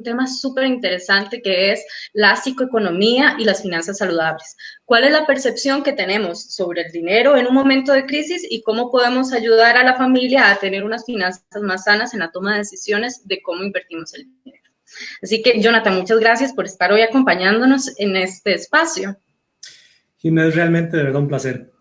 un tema súper interesante que es la psicoeconomía y las finanzas saludables. ¿Cuál es la percepción que tenemos sobre el dinero en un momento de crisis y cómo podemos ayudar a la familia a tener unas finanzas más sanas en la toma de decisiones de cómo invertimos el dinero? Así que, Jonathan, muchas gracias por estar hoy acompañándonos en este espacio. Jimena, es realmente de verdad un placer.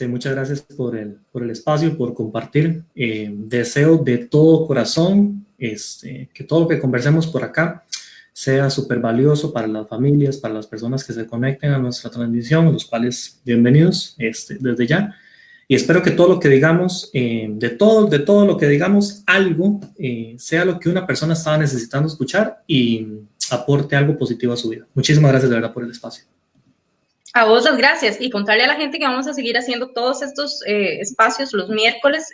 Muchas gracias por el espacio, por compartir. Deseo de todo corazón que todo lo que conversemos por acá sea súper valioso para las familias, para las personas que se conecten a nuestra transmisión, los cuales bienvenidos desde ya. Y espero que todo lo que digamos, de todo lo que digamos, algo sea lo que una persona estaba necesitando escuchar y aporte algo positivo a su vida. Muchísimas gracias de verdad por el espacio. A vos las gracias y contarle a la gente que vamos a seguir haciendo todos estos espacios los miércoles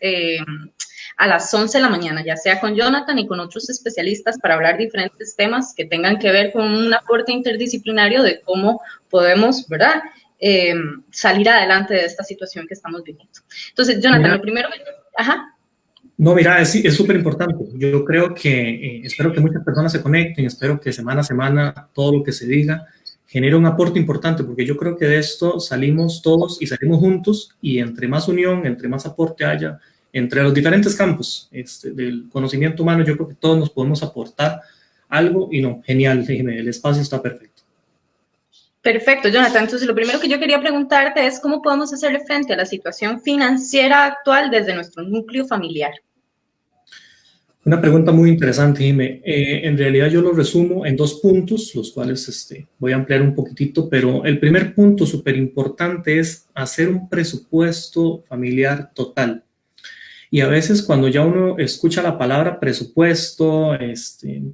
a las 11 de la mañana, ya sea con Jonathan y con otros especialistas para hablar diferentes temas que tengan que ver con un aporte interdisciplinario de cómo podemos, ¿verdad?, salir adelante de esta situación que estamos viviendo. Entonces, Jonathan, mira, lo primero... Ajá. No, mira, es súper importante. Yo creo que, espero que muchas personas se conecten, espero que semana a semana todo lo que se diga genera un aporte importante, porque yo creo que de esto salimos todos y salimos juntos, y entre más unión, entre más aporte haya, entre los diferentes campos del conocimiento humano, yo creo que todos nos podemos aportar algo, y no, genial, el espacio está perfecto. Perfecto, Jonathan. Entonces, lo primero que yo quería preguntarte es cómo podemos hacerle frente a la situación financiera actual desde nuestro núcleo familiar. Una pregunta muy interesante, Jimé. En realidad yo lo resumo en 2 puntos, los cuales voy a ampliar un poquitito, pero el primer punto súper importante es hacer un presupuesto familiar total. Y a veces cuando ya uno escucha la palabra presupuesto,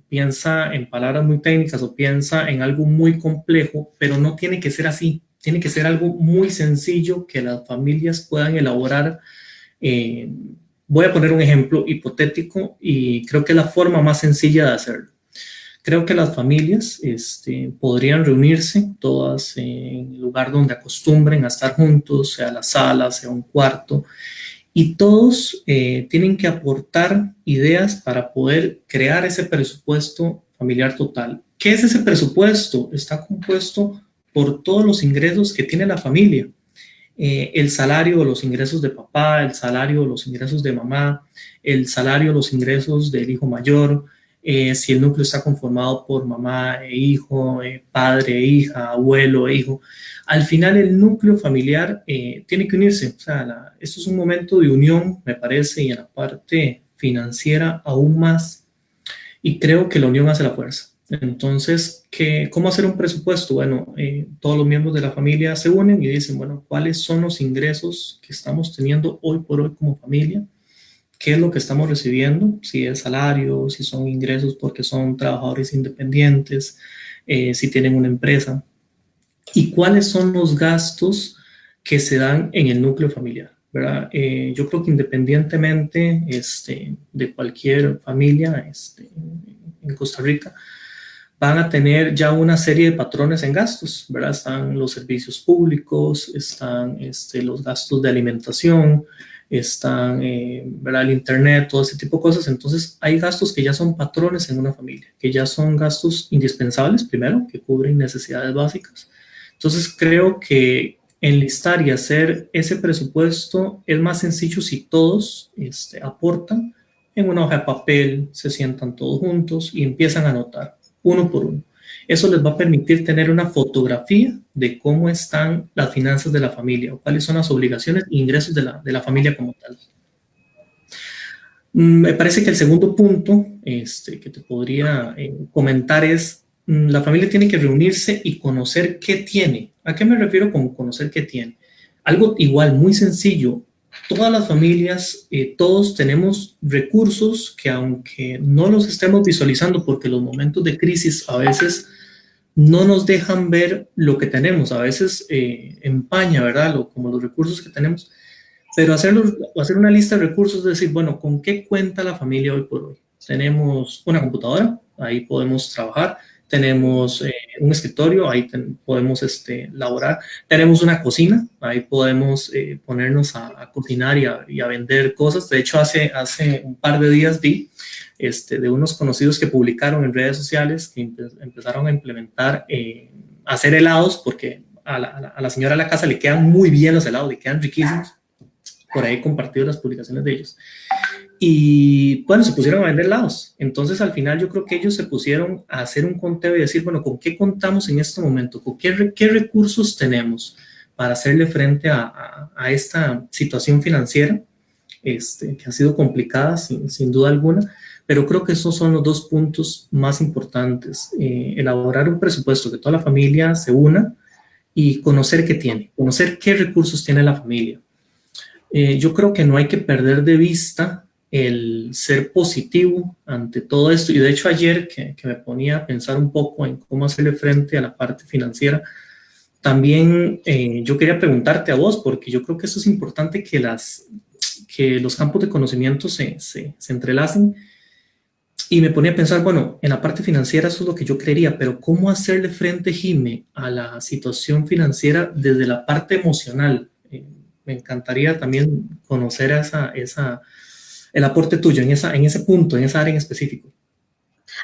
piensa en palabras muy técnicas o piensa en algo muy complejo, pero no tiene que ser así. Tiene que ser algo muy sencillo que las familias puedan elaborar. Voy a poner un ejemplo hipotético y creo que es la forma más sencilla de hacerlo. Creo que las familias podrían reunirse todas en el lugar donde acostumbren a estar juntos, sea la sala, sea un cuarto, y todos tienen que aportar ideas para poder crear ese presupuesto familiar total. ¿Qué es ese presupuesto? Está compuesto por todos los ingresos que tiene la familia. El salario o los ingresos de papá, el salario o los ingresos de mamá, el salario o los ingresos del hijo mayor, si el núcleo está conformado por mamá e hijo, padre e hija, abuelo e hijo. Al final el núcleo familiar tiene que unirse. O sea, esto es un momento de unión, me parece, y en la parte financiera aún más. Y creo que la unión hace la fuerza. Entonces, ¿cómo hacer un presupuesto? Bueno, todos los miembros de la familia se unen y dicen, bueno, ¿cuáles son los ingresos que estamos teniendo hoy por hoy como familia? ¿Qué es lo que estamos recibiendo? Si es salario, si son ingresos porque son trabajadores independientes, si tienen una empresa. ¿Y cuáles son los gastos que se dan en el núcleo familiar? ¿Verdad? Yo creo que independientemente de cualquier familia en Costa Rica, van a tener ya una serie de patrones en gastos, ¿verdad? Están los servicios públicos, están los gastos de alimentación, están, ¿verdad?, el internet, todo ese tipo de cosas. Entonces, hay gastos que ya son patrones en una familia, que ya son gastos indispensables, primero, que cubren necesidades básicas. Entonces, creo que enlistar y hacer ese presupuesto es más sencillo si todos aportan en una hoja de papel, se sientan todos juntos y empiezan a anotar uno por uno. Eso les va a permitir tener una fotografía de cómo están las finanzas de la familia o cuáles son las obligaciones e ingresos de la familia como tal. Me parece que el segundo punto que te podría comentar es la familia tiene que reunirse y conocer qué tiene. ¿A qué me refiero con conocer qué tiene? Algo igual, muy sencillo. Todas las familias, todos tenemos recursos que aunque no los estemos visualizando porque los momentos de crisis a veces no nos dejan ver lo que tenemos, a veces empaña, ¿verdad? Como los recursos que tenemos, pero hacer una lista de recursos es decir, bueno, ¿con qué cuenta la familia hoy por hoy? Tenemos una computadora, ahí podemos trabajar, tenemos un escritorio, ahí podemos laborar, tenemos una cocina, ahí podemos ponernos a cocinar y a vender cosas. De hecho, hace un par de días vi de unos conocidos que publicaron en redes sociales que empezaron a implementar, hacer helados, porque a la señora de la casa le quedan muy bien los helados, le quedan riquísimos. Por ahí he compartido las publicaciones de ellos. Y bueno, se pusieron a vender helados. Entonces, al final, yo creo que ellos se pusieron a hacer un conteo y decir, bueno, ¿con qué contamos en este momento? ¿Con qué recursos tenemos para hacerle frente a esta situación financiera que ha sido complicada, sin duda alguna? Pero creo que esos son los dos puntos más importantes. Elaborar un presupuesto, que toda la familia se una y conocer qué tiene, conocer qué recursos tiene la familia. Yo creo que no hay que perder de vista el ser positivo ante todo esto. Y de hecho ayer que me ponía a pensar un poco en cómo hacerle frente a la parte financiera, también yo quería preguntarte a vos, porque yo creo que eso es importante, que los campos de conocimiento se entrelacen. Y me ponía a pensar, bueno, en la parte financiera eso es lo que yo creería, pero ¿cómo hacerle frente, Jime, a la situación financiera desde la parte emocional? Me encantaría también conocer el aporte tuyo en ese punto, en esa área en específico.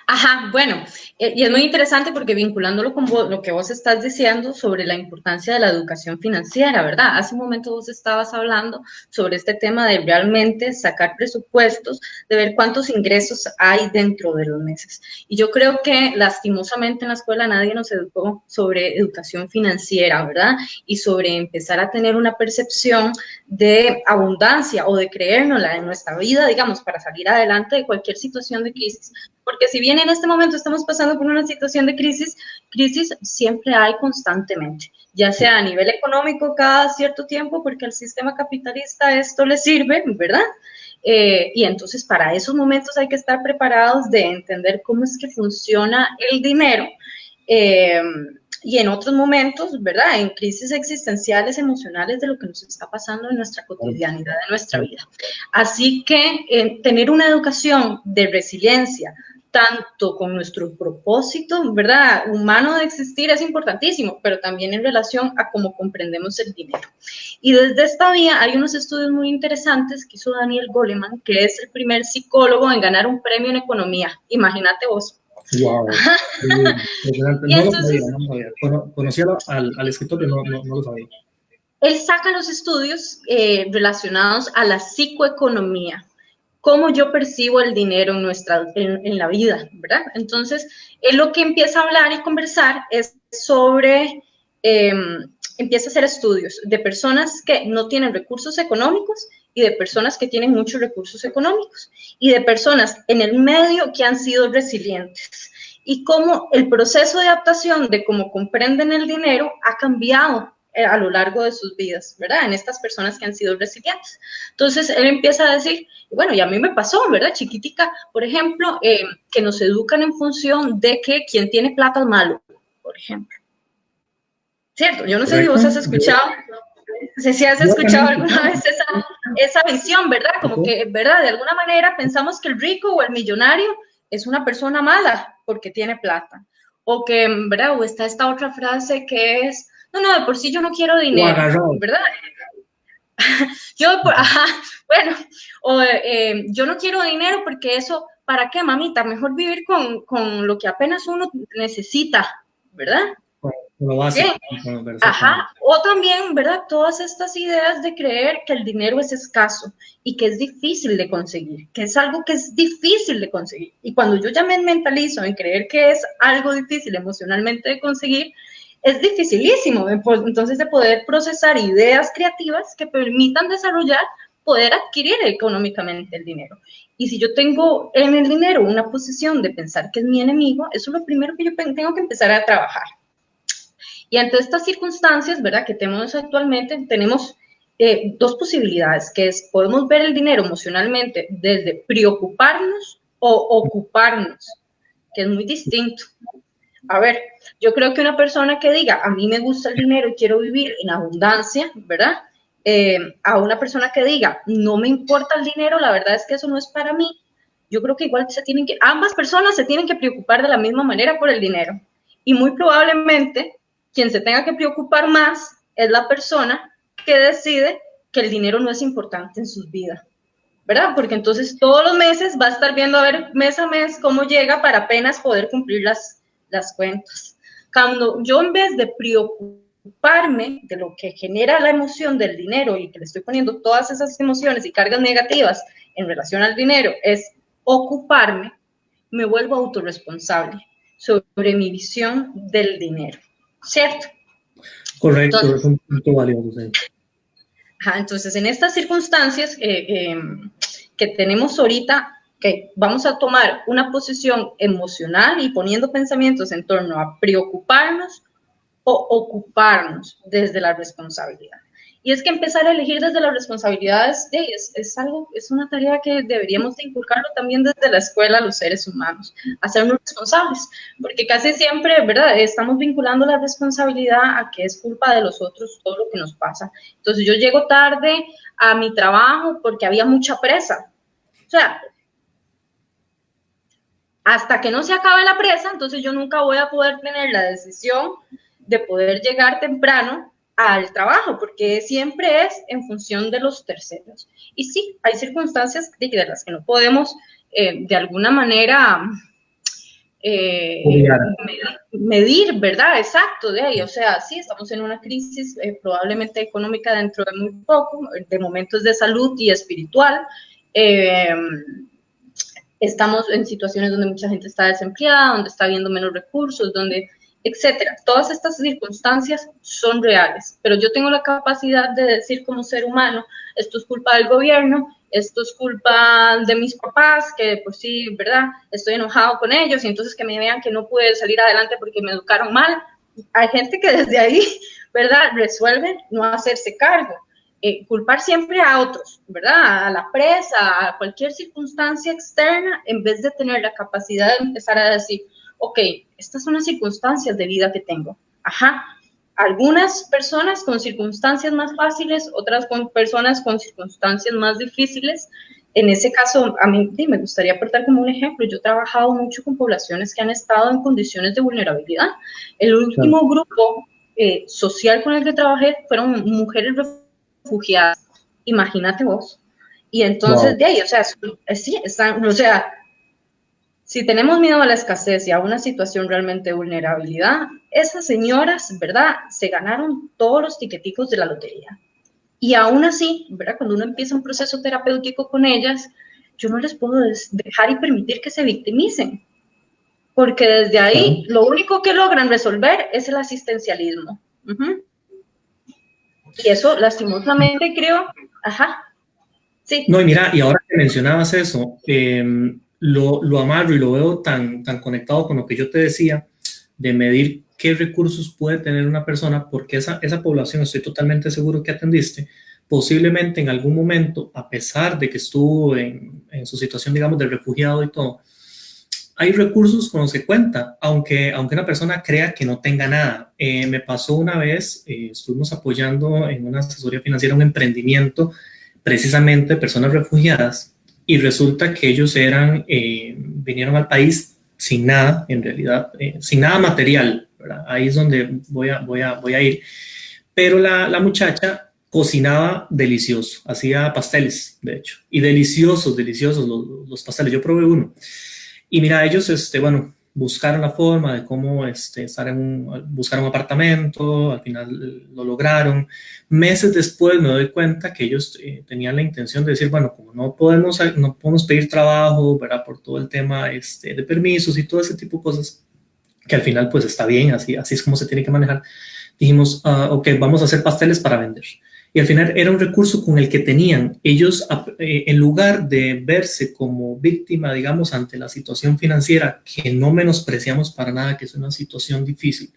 Ajá, bueno, y es muy interesante porque vinculándolo con lo que vos estás diciendo sobre la importancia de la educación financiera, ¿verdad? Hace un momento vos estabas hablando sobre este tema de realmente sacar presupuestos, de ver cuántos ingresos hay dentro de los meses. Y yo creo que lastimosamente en la escuela nadie nos educó sobre educación financiera, ¿verdad? Y sobre empezar a tener una percepción de abundancia o de creérnosla en nuestra vida, digamos, para salir adelante de cualquier situación de crisis. Porque si bien en este momento estamos pasando por una situación de crisis siempre hay constantemente, ya sea a nivel económico cada cierto tiempo, porque al sistema capitalista esto le sirve, ¿verdad? Y entonces para esos momentos hay que estar preparados de entender cómo es que funciona el dinero. Y en otros momentos, ¿verdad? En crisis existenciales, emocionales de lo que nos está pasando en nuestra cotidianidad, en nuestra vida. Así que tener una educación de resiliencia, tanto con nuestro propósito, ¿verdad?, humano de existir es importantísimo, pero también en relación a cómo comprendemos el dinero. Y desde esta vía hay unos estudios muy interesantes que hizo Daniel Goleman, que es el primer psicólogo en ganar un premio en economía. Imagínate vos. Wow. No lo sabía. Conocía al escritor, pero no lo sabía. Él saca los estudios relacionados a la psicoeconomía, cómo yo percibo el dinero en la vida, ¿verdad? Entonces, él lo que empieza a hablar y conversar es sobre, empieza a hacer estudios de personas que no tienen recursos económicos y de personas que tienen muchos recursos económicos y de personas en el medio que han sido resilientes y cómo el proceso de adaptación de cómo comprenden el dinero ha cambiado a lo largo de sus vidas, ¿verdad? En estas personas que han sido resilientes. Entonces, él empieza a decir, bueno, y a mí me pasó, ¿verdad? Chiquitica, por ejemplo, que nos educan en función de que quien tiene plata es malo, por ejemplo. ¿Cierto? Yo no sé si vos has escuchado, no sé si has escuchado alguna vez esa visión, ¿verdad? Como que, ¿verdad? De alguna manera pensamos que el rico o el millonario es una persona mala porque tiene plata. O que, ¿verdad? O está esta otra frase que es, no, de por sí yo no quiero dinero, ¿verdad? Yo no quiero dinero porque eso, ¿para qué, mamita? Mejor vivir con lo que apenas uno necesita, ¿verdad? Lo básico. Ajá, o también, ¿verdad? Todas estas ideas de creer que el dinero es escaso y que es difícil de conseguir, que es algo que es difícil de conseguir. Y cuando yo ya me mentalizo en creer que es algo difícil emocionalmente de conseguir, es dificilísimo, entonces, de poder procesar ideas creativas que permitan desarrollar, poder adquirir económicamente el dinero. Y si yo tengo en el dinero una posición de pensar que es mi enemigo, eso es lo primero que yo tengo que empezar a trabajar. Y ante estas circunstancias, ¿verdad?, que tenemos actualmente, tenemos dos posibilidades, que es, podemos ver el dinero emocionalmente desde preocuparnos o ocuparnos, que es muy distinto. A ver, yo creo que una persona que diga, a mí me gusta el dinero y quiero vivir en abundancia, ¿verdad? A una persona que diga, no me importa el dinero, la verdad es que eso no es para mí, yo creo que igual ambas personas se tienen que preocupar de la misma manera por el dinero. Y muy probablemente quien se tenga que preocupar más es la persona que decide que el dinero no es importante en sus vidas, ¿verdad? Porque entonces todos los meses va a estar viendo a ver mes a mes cómo llega para apenas poder cumplir las cuentas. Cuando yo, en vez de preocuparme de lo que genera la emoción del dinero y que le estoy poniendo todas esas emociones y cargas negativas en relación al dinero, es ocuparme, me vuelvo autorresponsable sobre mi visión del dinero, ¿cierto? Correcto, entonces, es un punto valioso. Sí. Entonces, en estas circunstancias que tenemos ahorita, que vamos a tomar una posición emocional y poniendo pensamientos en torno a preocuparnos o ocuparnos desde la responsabilidad. Y es que empezar a elegir desde las responsabilidades es una tarea que deberíamos de inculcarlo también desde la escuela a los seres humanos, hacernos responsables, porque casi siempre, ¿verdad?, estamos vinculando la responsabilidad a que es culpa de los otros todo lo que nos pasa. Entonces yo llego tarde a mi trabajo porque había mucha presa. O sea, hasta que no se acabe la presa, entonces yo nunca voy a poder tener la decisión de poder llegar temprano al trabajo, porque siempre es en función de los terceros. Y sí, hay circunstancias de las que no podemos de alguna manera medir, ¿verdad? Exacto, de ahí. O sea, sí, estamos en una crisis probablemente económica dentro de muy poco, de momentos de salud y espiritual. Estamos en situaciones donde mucha gente está desempleada, donde está habiendo menos recursos, donde etcétera. Todas estas circunstancias son reales, pero yo tengo la capacidad de decir como ser humano, esto es culpa del gobierno, esto es culpa de mis papás, que pues sí, ¿verdad? Estoy enojado con ellos y entonces que me vean que no pude salir adelante porque me educaron mal. Hay gente que desde ahí, ¿verdad?, resuelve no hacerse cargo. Culpar siempre a otros, ¿verdad? A la presa, a cualquier circunstancia externa, en vez de tener la capacidad de empezar a decir, ok, estas son las circunstancias de vida que tengo. Ajá, algunas personas con circunstancias más fáciles, otras con personas con circunstancias más difíciles. En ese caso, a mí me gustaría aportar como un ejemplo. Yo he trabajado mucho con poblaciones que han estado en condiciones de vulnerabilidad. El último grupo social con el que trabajé fueron mujeres refugiadas. Imagínate vos. Y entonces, de ahí, o sea, sí, están, o sea, si tenemos miedo a la escasez y a una situación realmente de vulnerabilidad, esas señoras, ¿verdad?, se ganaron todos los tiqueticos de la lotería. Y aún así, ¿verdad?, cuando uno empieza un proceso terapéutico con ellas, yo no les puedo dejar y permitir que se victimicen, porque desde ahí lo único que logran resolver es el asistencialismo. Y eso, lastimosamente, creo, sí. No, y mira, y ahora que mencionabas eso, lo amarro y lo veo tan conectado con lo que yo te decía, de medir qué recursos puede tener una persona, porque esa población, estoy totalmente seguro que atendiste, posiblemente en algún momento, a pesar de que estuvo en su situación, digamos, de refugiado y todo, hay recursos con los que cuenta, aunque una persona crea que no tenga nada. Me pasó una vez, estuvimos apoyando en una asesoría financiera un emprendimiento, precisamente personas refugiadas, y resulta que ellos vinieron al país sin nada, en realidad, sin nada material, ¿verdad? Ahí es donde voy a ir. Pero la muchacha cocinaba delicioso, hacía pasteles, de hecho, y deliciosos los pasteles. Yo probé uno. Y mira, ellos, bueno, buscaron la forma de cómo buscar un apartamento, al final lo lograron. Meses después me doy cuenta que ellos tenían la intención de decir, bueno, como no podemos pedir trabajo, ¿verdad?, por todo el tema de permisos y todo ese tipo de cosas, que al final pues está bien, así es como se tiene que manejar. Dijimos, ok, vamos a hacer pasteles para vender. Y al final era un recurso con el que tenían ellos, en lugar de verse como víctima, digamos, ante la situación financiera, que no menospreciamos para nada, que es una situación difícil,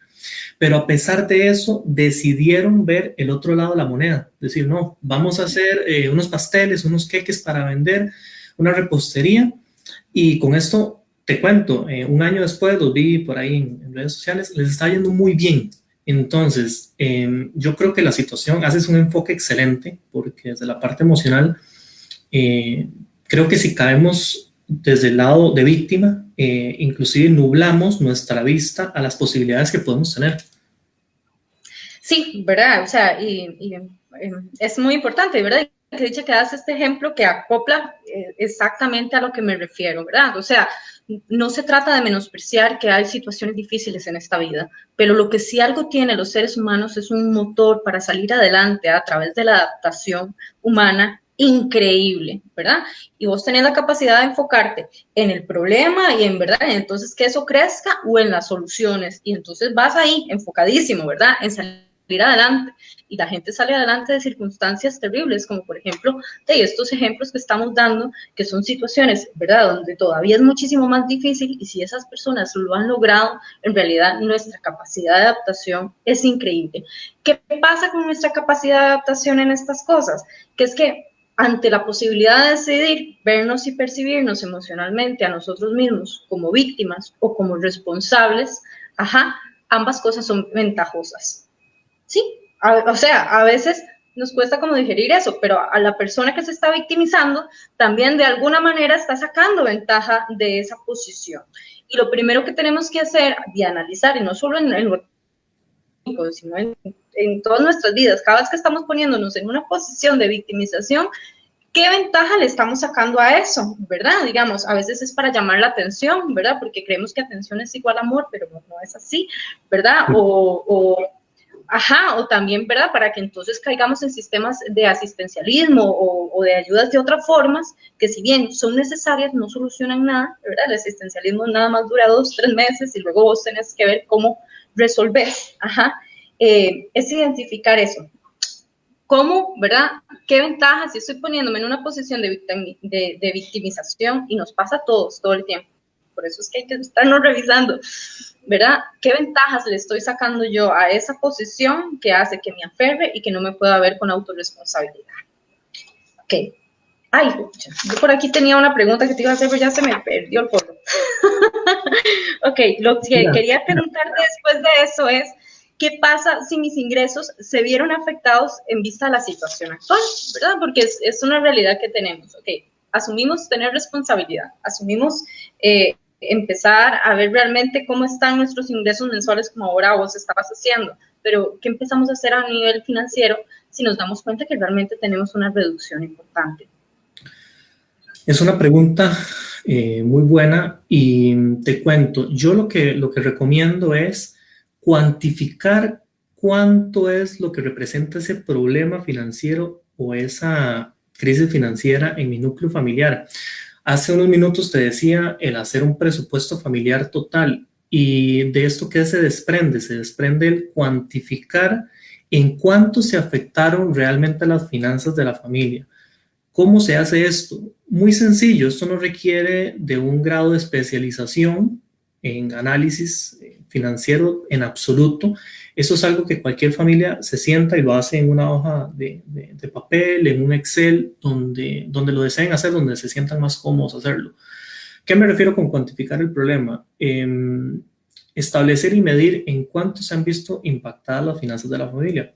pero a pesar de eso, decidieron ver el otro lado de la moneda, decir, no, vamos a hacer unos pasteles, unos queques para vender, una repostería, y con esto te cuento, un año después los vi por ahí en redes sociales, les está yendo muy bien. Entonces, yo creo que la situación, haces un enfoque excelente, porque desde la parte emocional, creo que si caemos desde el lado de víctima, inclusive nublamos nuestra vista a las posibilidades que podemos tener. Sí, ¿verdad? O sea, es muy importante, ¿verdad? Que dice que das este ejemplo que acopla exactamente a lo que me refiero, ¿verdad? O sea, no se trata de menospreciar que hay situaciones difíciles en esta vida, pero lo que sí algo tiene los seres humanos es un motor para salir adelante a través de la adaptación humana increíble, ¿verdad? Y vos tenés la capacidad de enfocarte en el problema y en verdad, entonces que eso crezca o en las soluciones. Y entonces vas ahí enfocadísimo, ¿verdad? En salir adelante. Y la gente sale adelante de circunstancias terribles, como por ejemplo de estos ejemplos que estamos dando, que son situaciones, ¿verdad?, donde todavía es muchísimo más difícil, y si esas personas lo han logrado, en realidad nuestra capacidad de adaptación es increíble. ¿Qué pasa con nuestra capacidad de adaptación en estas cosas? Que es que ante la posibilidad de decidir vernos y percibirnos emocionalmente a nosotros mismos como víctimas o como responsables, ambas cosas son ventajosas. Sí, o sea, a veces nos cuesta como digerir eso, pero a la persona que se está victimizando también de alguna manera está sacando ventaja de esa posición. Y lo primero que tenemos que hacer y analizar, y no solo en lo económico, sino en todas nuestras vidas, cada vez que estamos poniéndonos en una posición de victimización, ¿qué ventaja le estamos sacando a eso? ¿Verdad? Digamos, a veces es para llamar la atención, ¿verdad? Porque creemos que atención es igual a amor, pero no es así, ¿verdad? O también, ¿verdad? Para que entonces caigamos en sistemas de asistencialismo o de ayudas de otras formas, que si bien son necesarias, no solucionan nada, ¿verdad? El asistencialismo nada más dura 2, 3 meses y luego vos tenés que ver cómo resolvés. Es identificar eso. ¿Cómo, verdad? ¿Qué ventajas? Si estoy poniéndome en una posición de victimización, y nos pasa a todos todo el tiempo, por eso es que hay que estarnos revisando, ¿verdad? ¿Qué ventajas le estoy sacando yo a esa posición que hace que me aferre y que no me pueda ver con autorresponsabilidad? Ok. Ay, yo por aquí tenía una pregunta que te iba a hacer, pero ya se me perdió el polvo. Ok, lo que quería preguntar después de eso es, ¿qué pasa si mis ingresos se vieron afectados en vista de la situación actual? ¿Verdad? Porque es una realidad que tenemos. Ok, asumimos tener responsabilidad, asumimos empezar a ver realmente cómo están nuestros ingresos mensuales, como ahora vos estabas haciendo, pero ¿qué empezamos a hacer a nivel financiero si nos damos cuenta que realmente tenemos una reducción importante? Es una pregunta muy buena y te cuento, yo lo que recomiendo es cuantificar cuánto es lo que representa ese problema financiero o esa crisis financiera en mi núcleo familiar. Hace unos minutos te decía el hacer un presupuesto familiar total, y de esto ¿qué se desprende? Se desprende el cuantificar en cuánto se afectaron realmente las finanzas de la familia. ¿Cómo se hace esto? Muy sencillo, esto no requiere de un grado de especialización en análisis financiero en absoluto. Eso es algo que cualquier familia se sienta y lo hace en una hoja de papel, en un Excel, donde lo deseen hacer, donde se sientan más cómodos hacerlo. ¿Qué me refiero con cuantificar el problema? Establecer y medir en cuánto se han visto impactadas las finanzas de la familia.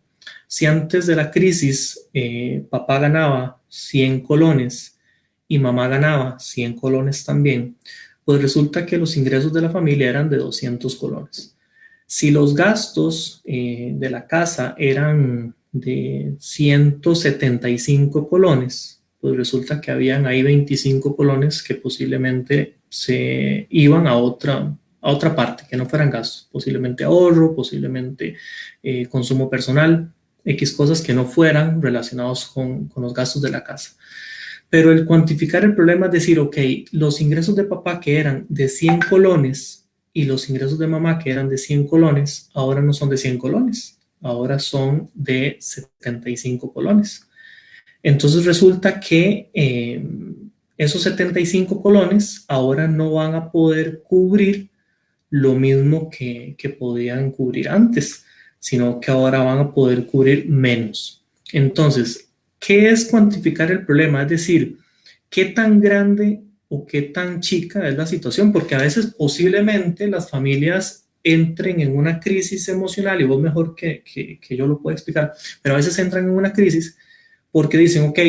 Si antes de la crisis papá ganaba 100 colones y mamá ganaba 100 colones también, pues resulta que los ingresos de la familia eran de 200 colones. Si los gastos de la casa eran de 175 colones, pues resulta que habían ahí 25 colones que posiblemente se iban a otra parte, que no fueran gastos, posiblemente ahorro, posiblemente consumo personal, X cosas que no fueran relacionados con los gastos de la casa. Pero el cuantificar el problema es decir, ok, los ingresos de papá que eran de 100 colones y los ingresos de mamá que eran de 100 colones, ahora no son de 100 colones, ahora son de 75 colones. Entonces resulta que esos 75 colones ahora no van a poder cubrir lo mismo que podían cubrir antes, sino que ahora van a poder cubrir menos. Entonces, ¿qué es cuantificar el problema? Es decir, ¿qué tan grande o qué tan chica es la situación? Porque a veces posiblemente las familias entren en una crisis emocional, y vos mejor que yo lo puedo explicar, pero a veces entran en una crisis porque dicen, ok,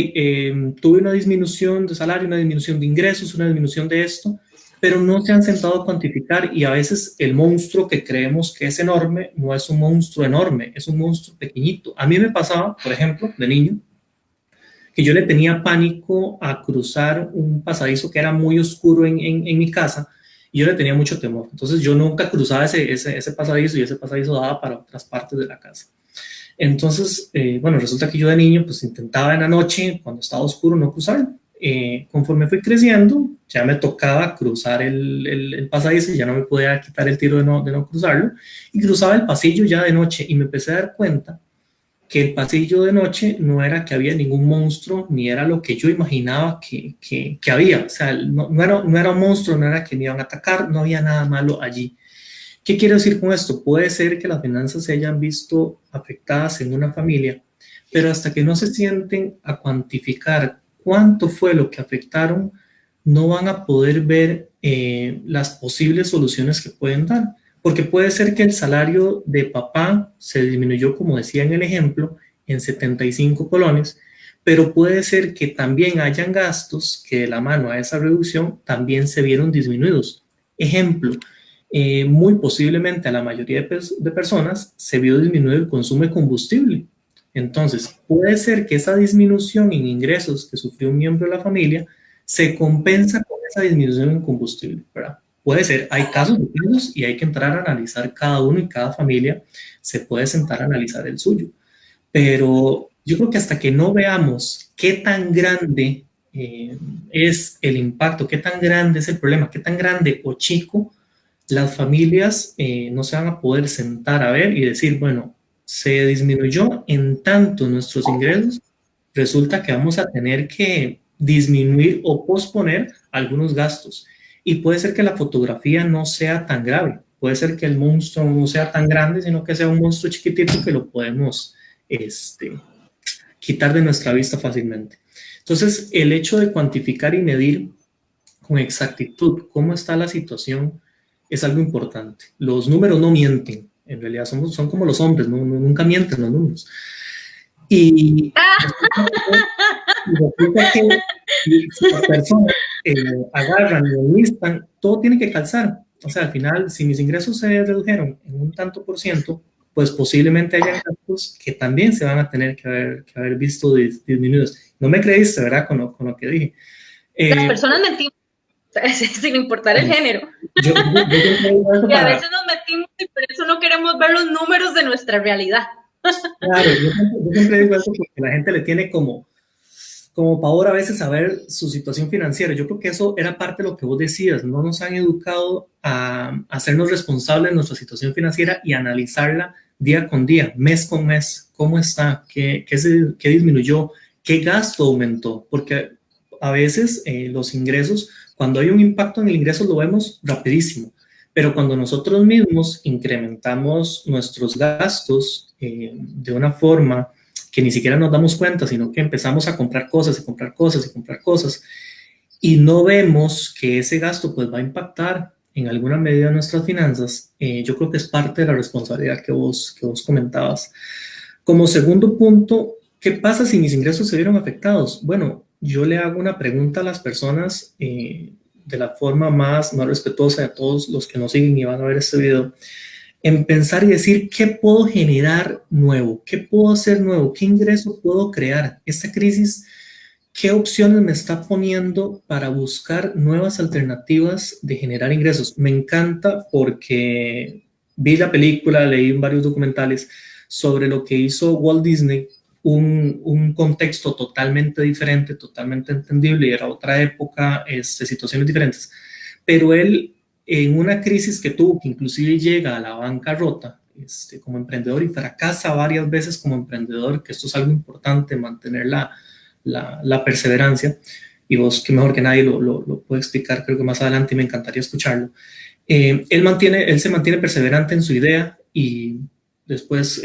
tuve una disminución de salario, una disminución de ingresos, una disminución de esto, pero no se han sentado a cuantificar y a veces el monstruo que creemos que es enorme no es un monstruo enorme, es un monstruo pequeñito. A mí me pasaba, por ejemplo, de niño, que yo le tenía pánico a cruzar un pasadizo que era muy oscuro en mi casa y yo le tenía mucho temor. Entonces yo nunca cruzaba ese pasadizo y ese pasadizo daba para otras partes de la casa. Entonces, bueno, resulta que yo de niño pues intentaba en la noche, cuando estaba oscuro, no cruzarlo. Conforme fui creciendo, ya me tocaba cruzar el pasadizo y ya no me podía quitar el tiro de no cruzarlo. Y cruzaba el pasillo ya de noche y me empecé a dar cuenta que el pasillo de noche no era que había ningún monstruo, ni era lo que yo imaginaba que había. O sea, no era un monstruo, no era que me iban a atacar, no había nada malo allí. ¿Qué quiero decir con esto? Puede ser que las finanzas se hayan visto afectadas en una familia, pero hasta que no se sienten a cuantificar cuánto fue lo que afectaron, no van a poder ver las posibles soluciones que pueden dar. Porque puede ser que el salario de papá se disminuyó, como decía en el ejemplo, en 75 colones, pero puede ser que también hayan gastos que de la mano a esa reducción también se vieron disminuidos. Ejemplo, muy posiblemente a la mayoría de personas se vio disminuido el consumo de combustible. Entonces, puede ser que esa disminución en ingresos que sufrió un miembro de la familia se compensa con esa disminución en combustible, ¿verdad? Puede ser, hay casos de casos y hay que entrar a analizar cada uno y cada familia se puede sentar a analizar el suyo. Pero yo creo que hasta que no veamos qué tan grande es el impacto, qué tan grande es el problema, qué tan grande o chico, las familias no se van a poder sentar a ver y decir, bueno, se disminuyó en tanto nuestros ingresos, resulta que vamos a tener que disminuir o posponer algunos gastos. Y puede ser que la fotografía no sea tan grave, puede ser que el monstruo no sea tan grande, sino que sea un monstruo chiquitito que lo podemos quitar de nuestra vista fácilmente. Entonces, el hecho de cuantificar y medir con exactitud cómo está la situación es algo importante. Los números no mienten, en realidad son como los hombres, nunca mienten los números. Y resulta que si las personas agarran y enlistan, todo tiene que calzar. O sea, al final, si mis ingresos se redujeron en un tanto por ciento, pues posiblemente haya gastos que también se van a tener que haber visto disminuidos. No me creíste, ¿verdad? Con lo que dije. Las personas mentimos sin importar el género. Yo y a veces nos metimos y por eso no queremos ver los números de nuestra realidad. Claro, yo siempre digo eso porque la gente le tiene como pavor a veces a ver su situación financiera. Yo creo que eso era parte de lo que vos decías. No nos han educado a hacernos responsables de nuestra situación financiera y analizarla día con día, mes con mes. ¿Cómo está? ¿Qué disminuyó? ¿Qué gasto aumentó? Porque a veces los ingresos, cuando hay un impacto en el ingreso, lo vemos rapidísimo. Pero cuando nosotros mismos incrementamos nuestros gastos de una forma que ni siquiera nos damos cuenta, sino que empezamos a comprar cosas y comprar cosas y comprar cosas y no vemos que ese gasto pues va a impactar en alguna medida nuestras finanzas, yo creo que es parte de la responsabilidad que vos comentabas. Como segundo punto, ¿qué pasa si mis ingresos se vieron afectados? Bueno, yo le hago una pregunta a las personas de la forma más respetuosa de todos los que nos siguen y van a ver este video, en pensar y decir, ¿qué puedo generar nuevo? ¿Qué puedo hacer nuevo? ¿Qué ingreso puedo crear? Esta crisis, ¿qué opciones me está poniendo para buscar nuevas alternativas de generar ingresos? Me encanta porque vi la película, leí varios documentales sobre lo que hizo Walt Disney, un contexto totalmente diferente, totalmente entendible, y era otra época, situaciones diferentes, pero él en una crisis que tuvo, que inclusive llega a la bancarrota como emprendedor y fracasa varias veces como emprendedor, que esto es algo importante, mantener la perseverancia, y vos que mejor que nadie lo puede explicar, creo que más adelante y me encantaría escucharlo. Él se mantiene perseverante en su idea y después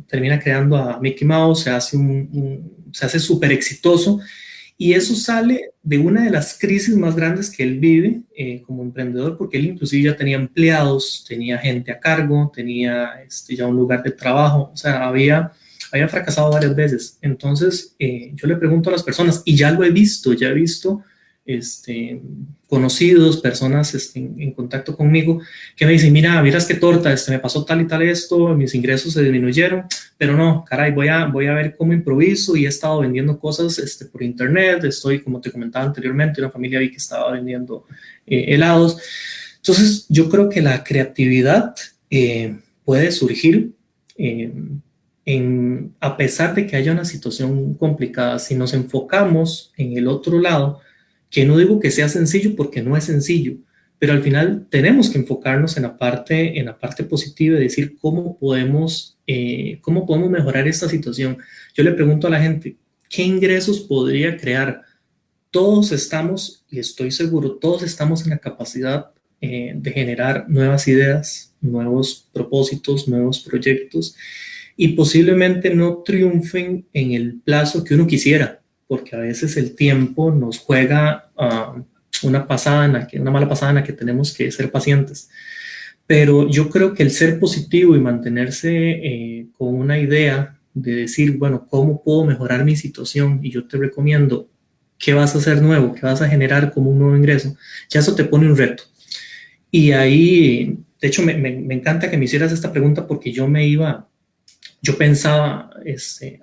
termina creando a Mickey Mouse, se hace súper exitoso. Y eso sale de una de las crisis más grandes que él vive como emprendedor, porque él inclusive ya tenía empleados, tenía gente a cargo, tenía ya un lugar de trabajo, o sea, había había fracasado varias veces. Entonces, yo le pregunto a las personas, y ya lo he visto, ya he visto conocidos, personas en contacto conmigo, que me dicen, mira, miras qué torta, me pasó tal y tal esto, mis ingresos se disminuyeron, pero no, caray, voy a ver cómo improviso y he estado vendiendo cosas por internet, estoy, como te comentaba anteriormente, una familia vi que estaba vendiendo helados. Entonces, yo creo que la creatividad puede surgir a pesar de que haya una situación complicada. Si nos enfocamos en el otro lado, que no digo que sea sencillo porque no es sencillo, pero al final tenemos que enfocarnos en la parte positiva y decir cómo podemos mejorar esta situación. Yo le pregunto a la gente, ¿qué ingresos podría crear? Todos estamos, y estoy seguro, todos estamos en la capacidad de generar nuevas ideas, nuevos propósitos, nuevos proyectos, y posiblemente no triunfen en el plazo que uno quisiera, porque a veces el tiempo nos juega una mala pasada en la que tenemos que ser pacientes. Pero yo creo que el ser positivo y mantenerse con una idea de decir, bueno, ¿cómo puedo mejorar mi situación? Y yo te recomiendo, ¿qué vas a hacer nuevo? ¿Qué vas a generar como un nuevo ingreso? Ya eso te pone un reto. Y ahí, de hecho, me encanta que me hicieras esta pregunta porque yo pensaba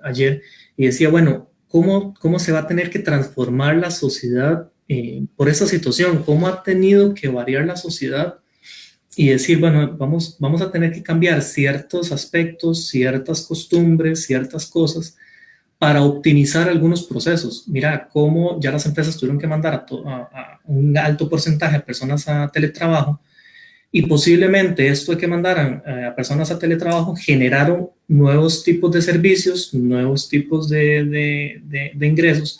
ayer y decía, bueno, ¿cómo se va a tener que transformar la sociedad por esa situación? ¿Cómo ha tenido que variar la sociedad? Y decir, bueno, vamos a tener que cambiar ciertos aspectos, ciertas costumbres, ciertas cosas para optimizar algunos procesos. Mira cómo ya las empresas tuvieron que mandar a un alto porcentaje de personas a teletrabajo, y posiblemente esto de que mandaran a personas a teletrabajo generaron nuevos tipos de servicios, nuevos tipos de ingresos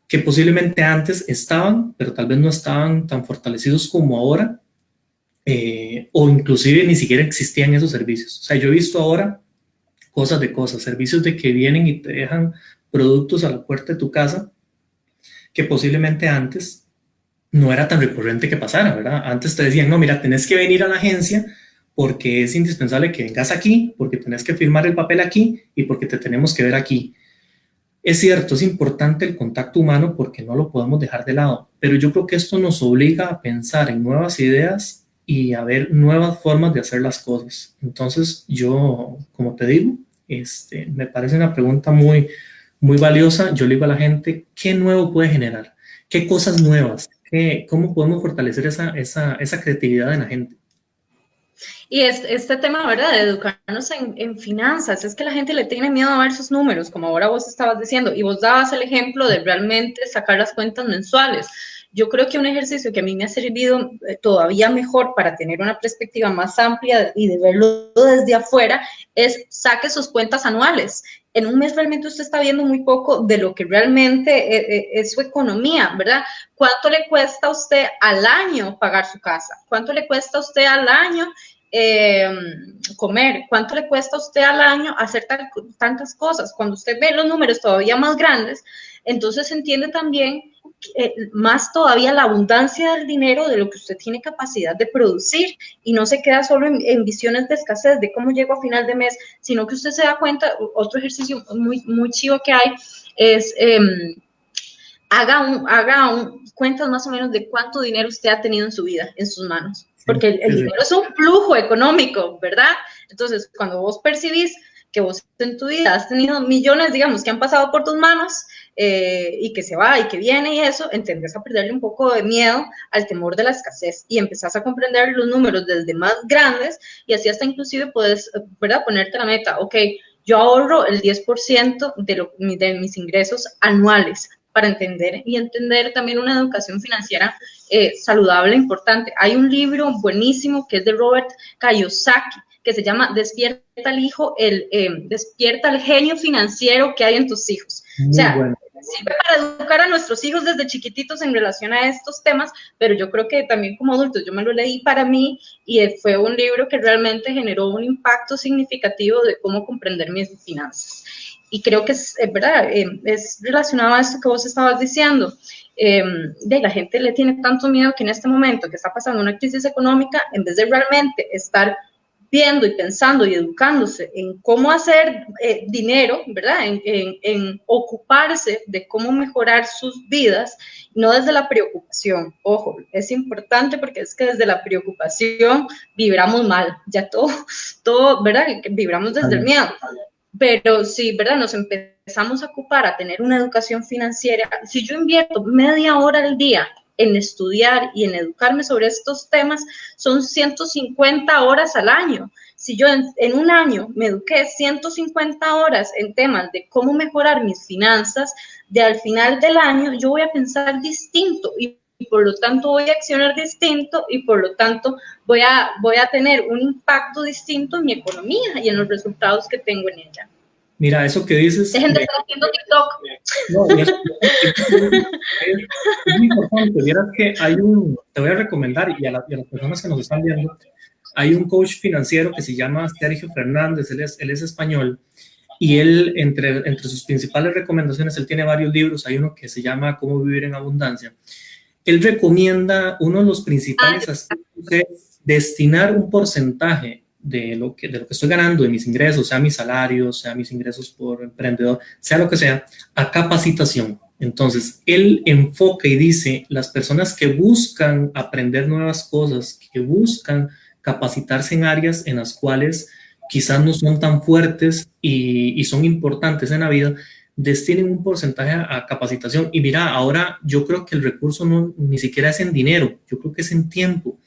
que posiblemente antes estaban, pero tal vez no estaban tan fortalecidos como ahora, o inclusive ni siquiera existían esos servicios. O sea, yo he visto ahora servicios de que vienen y te dejan productos a la puerta de tu casa que posiblemente antes no era tan recurrente que pasara, ¿verdad? Antes te decían, no, mira, tenés que venir a la agencia porque es indispensable que vengas aquí, porque tenés que firmar el papel aquí y porque te tenemos que ver aquí. Es cierto, es importante el contacto humano porque no lo podemos dejar de lado, pero yo creo que esto nos obliga a pensar en nuevas ideas y a ver nuevas formas de hacer las cosas. Entonces, yo, como te digo, me parece una pregunta muy, muy valiosa. Yo le digo a la gente, ¿qué nuevo puede generar? ¿Qué cosas nuevas? ¿Cómo podemos fortalecer esa creatividad en la gente? Y este tema, ¿verdad?, de educarnos en finanzas, es que la gente le tiene miedo a ver sus números, como ahora vos estabas diciendo, y vos dabas el ejemplo de realmente sacar las cuentas mensuales. Yo creo que un ejercicio que a mí me ha servido todavía mejor para tener una perspectiva más amplia y de verlo desde afuera es saque sus cuentas anuales. En un mes realmente usted está viendo muy poco de lo que realmente es su economía, ¿verdad? ¿Cuánto le cuesta a usted al año pagar su casa? ¿Cuánto le cuesta a usted al año comer? ¿Cuánto le cuesta a usted al año hacer tantas cosas? Cuando usted ve los números todavía más grandes, entonces entiende también más todavía la abundancia del dinero, de lo que usted tiene capacidad de producir, y no se queda solo en visiones de escasez, de cómo llego a final de mes, sino que usted se da cuenta. Otro ejercicio muy, muy chivo que hay es haga cuentas más o menos de cuánto dinero usted ha tenido en su vida, en sus manos, porque el dinero es un flujo económico, ¿verdad? Entonces, cuando vos percibís que vos en tu vida has tenido millones, digamos, que han pasado por tus manos, y que se va y que viene y eso, entendés a perderle un poco de miedo al temor de la escasez y empezás a comprender los números desde más grandes, y así hasta inclusive puedes, ¿verdad?, ponerte la meta, ok, yo ahorro el 10% de mis ingresos anuales, para entender también una educación financiera saludable, importante. Hay un libro buenísimo que es de Robert Kiyosaki, que se llama Despierta Despierta el genio financiero que hay en tus hijos. Muy o sea, bueno. Sirve para educar a nuestros hijos desde chiquititos en relación a estos temas, pero yo creo que también como adultos, yo me lo leí para mí y fue un libro que realmente generó un impacto significativo de cómo comprender mis finanzas. Y creo que es verdad, es relacionado a esto que vos estabas diciendo. De la gente le tiene tanto miedo que en este momento que está pasando una crisis económica, en vez de realmente estar viendo y pensando y educándose en cómo hacer dinero, ¿verdad? En ocuparse de cómo mejorar sus vidas, no desde la preocupación. Ojo, es importante porque es que desde la preocupación vibramos mal, ya todo, ¿verdad? Vibramos desde el miedo. Pero si, ¿verdad? Nos empezamos a ocupar a tener una educación financiera, si yo invierto media hora al día en estudiar y en educarme sobre estos temas, son 150 horas al año. Si yo en un año me eduqué 150 horas en temas de cómo mejorar mis finanzas, de al final del año yo voy a pensar distinto y por lo tanto voy a accionar distinto y por lo tanto voy a tener un impacto distinto en mi economía y en los resultados que tengo en ella. Mira, eso que dices... Dejen de estar haciendo TikTok. No, es muy importante. Vieras que te voy a recomendar, y a las personas que nos están viendo, hay un coach financiero que se llama Sergio Fernández, él es español, y él, entre sus principales recomendaciones, él tiene varios libros, hay uno que se llama Cómo vivir en abundancia. Él recomienda, uno de los principales aspectos es destinar un porcentaje de lo que estoy ganando, de mis ingresos, sea mi salario, sea mis ingresos por emprendedor, sea lo que sea, a capacitación. Entonces, él enfoca y dice, las personas que buscan aprender nuevas cosas, que buscan capacitarse en áreas en las cuales quizás no son tan fuertes y son importantes en la vida, destinen un porcentaje a capacitación. Y mira, ahora yo creo que el recurso ni siquiera es en dinero, yo creo que es en tiempo.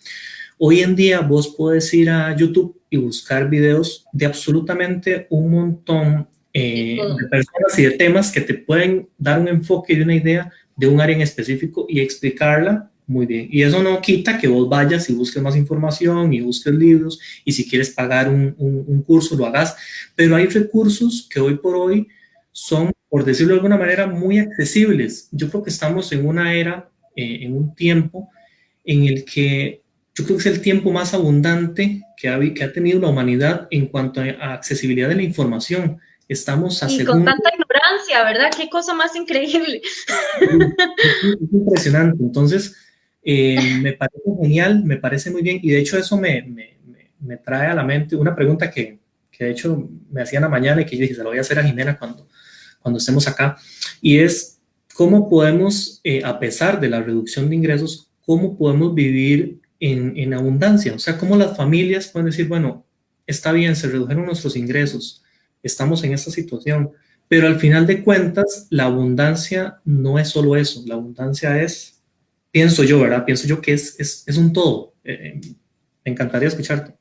Hoy en día vos podés ir a YouTube y buscar videos de absolutamente un montón de personas y de temas que te pueden dar un enfoque y una idea de un área en específico y explicarla muy bien. Y eso no quita que vos vayas y busques más información y busques libros y si quieres pagar un curso lo hagas, pero hay recursos que hoy por hoy son, por decirlo de alguna manera, muy accesibles. Yo creo que estamos en una era, en un tiempo en el que yo creo que es el tiempo más abundante que ha tenido la humanidad en cuanto a accesibilidad de la información. Estamos a y con tanta ignorancia, ¿verdad? Qué cosa más increíble. Es impresionante. Entonces, me parece genial, me parece muy bien. Y de hecho eso me trae a la mente una pregunta que de hecho me hacía en la mañana y que yo dije, se lo voy a hacer a Jimena cuando estemos acá. Y es, ¿cómo podemos, a pesar de la reducción de ingresos, cómo podemos vivir en abundancia? O sea, cómo las familias pueden decir, bueno, está bien, se redujeron nuestros ingresos, estamos en esta situación, pero al final de cuentas, la abundancia no es solo eso, la abundancia es, pienso yo, ¿verdad? Pienso yo que es un todo. Me encantaría escucharte.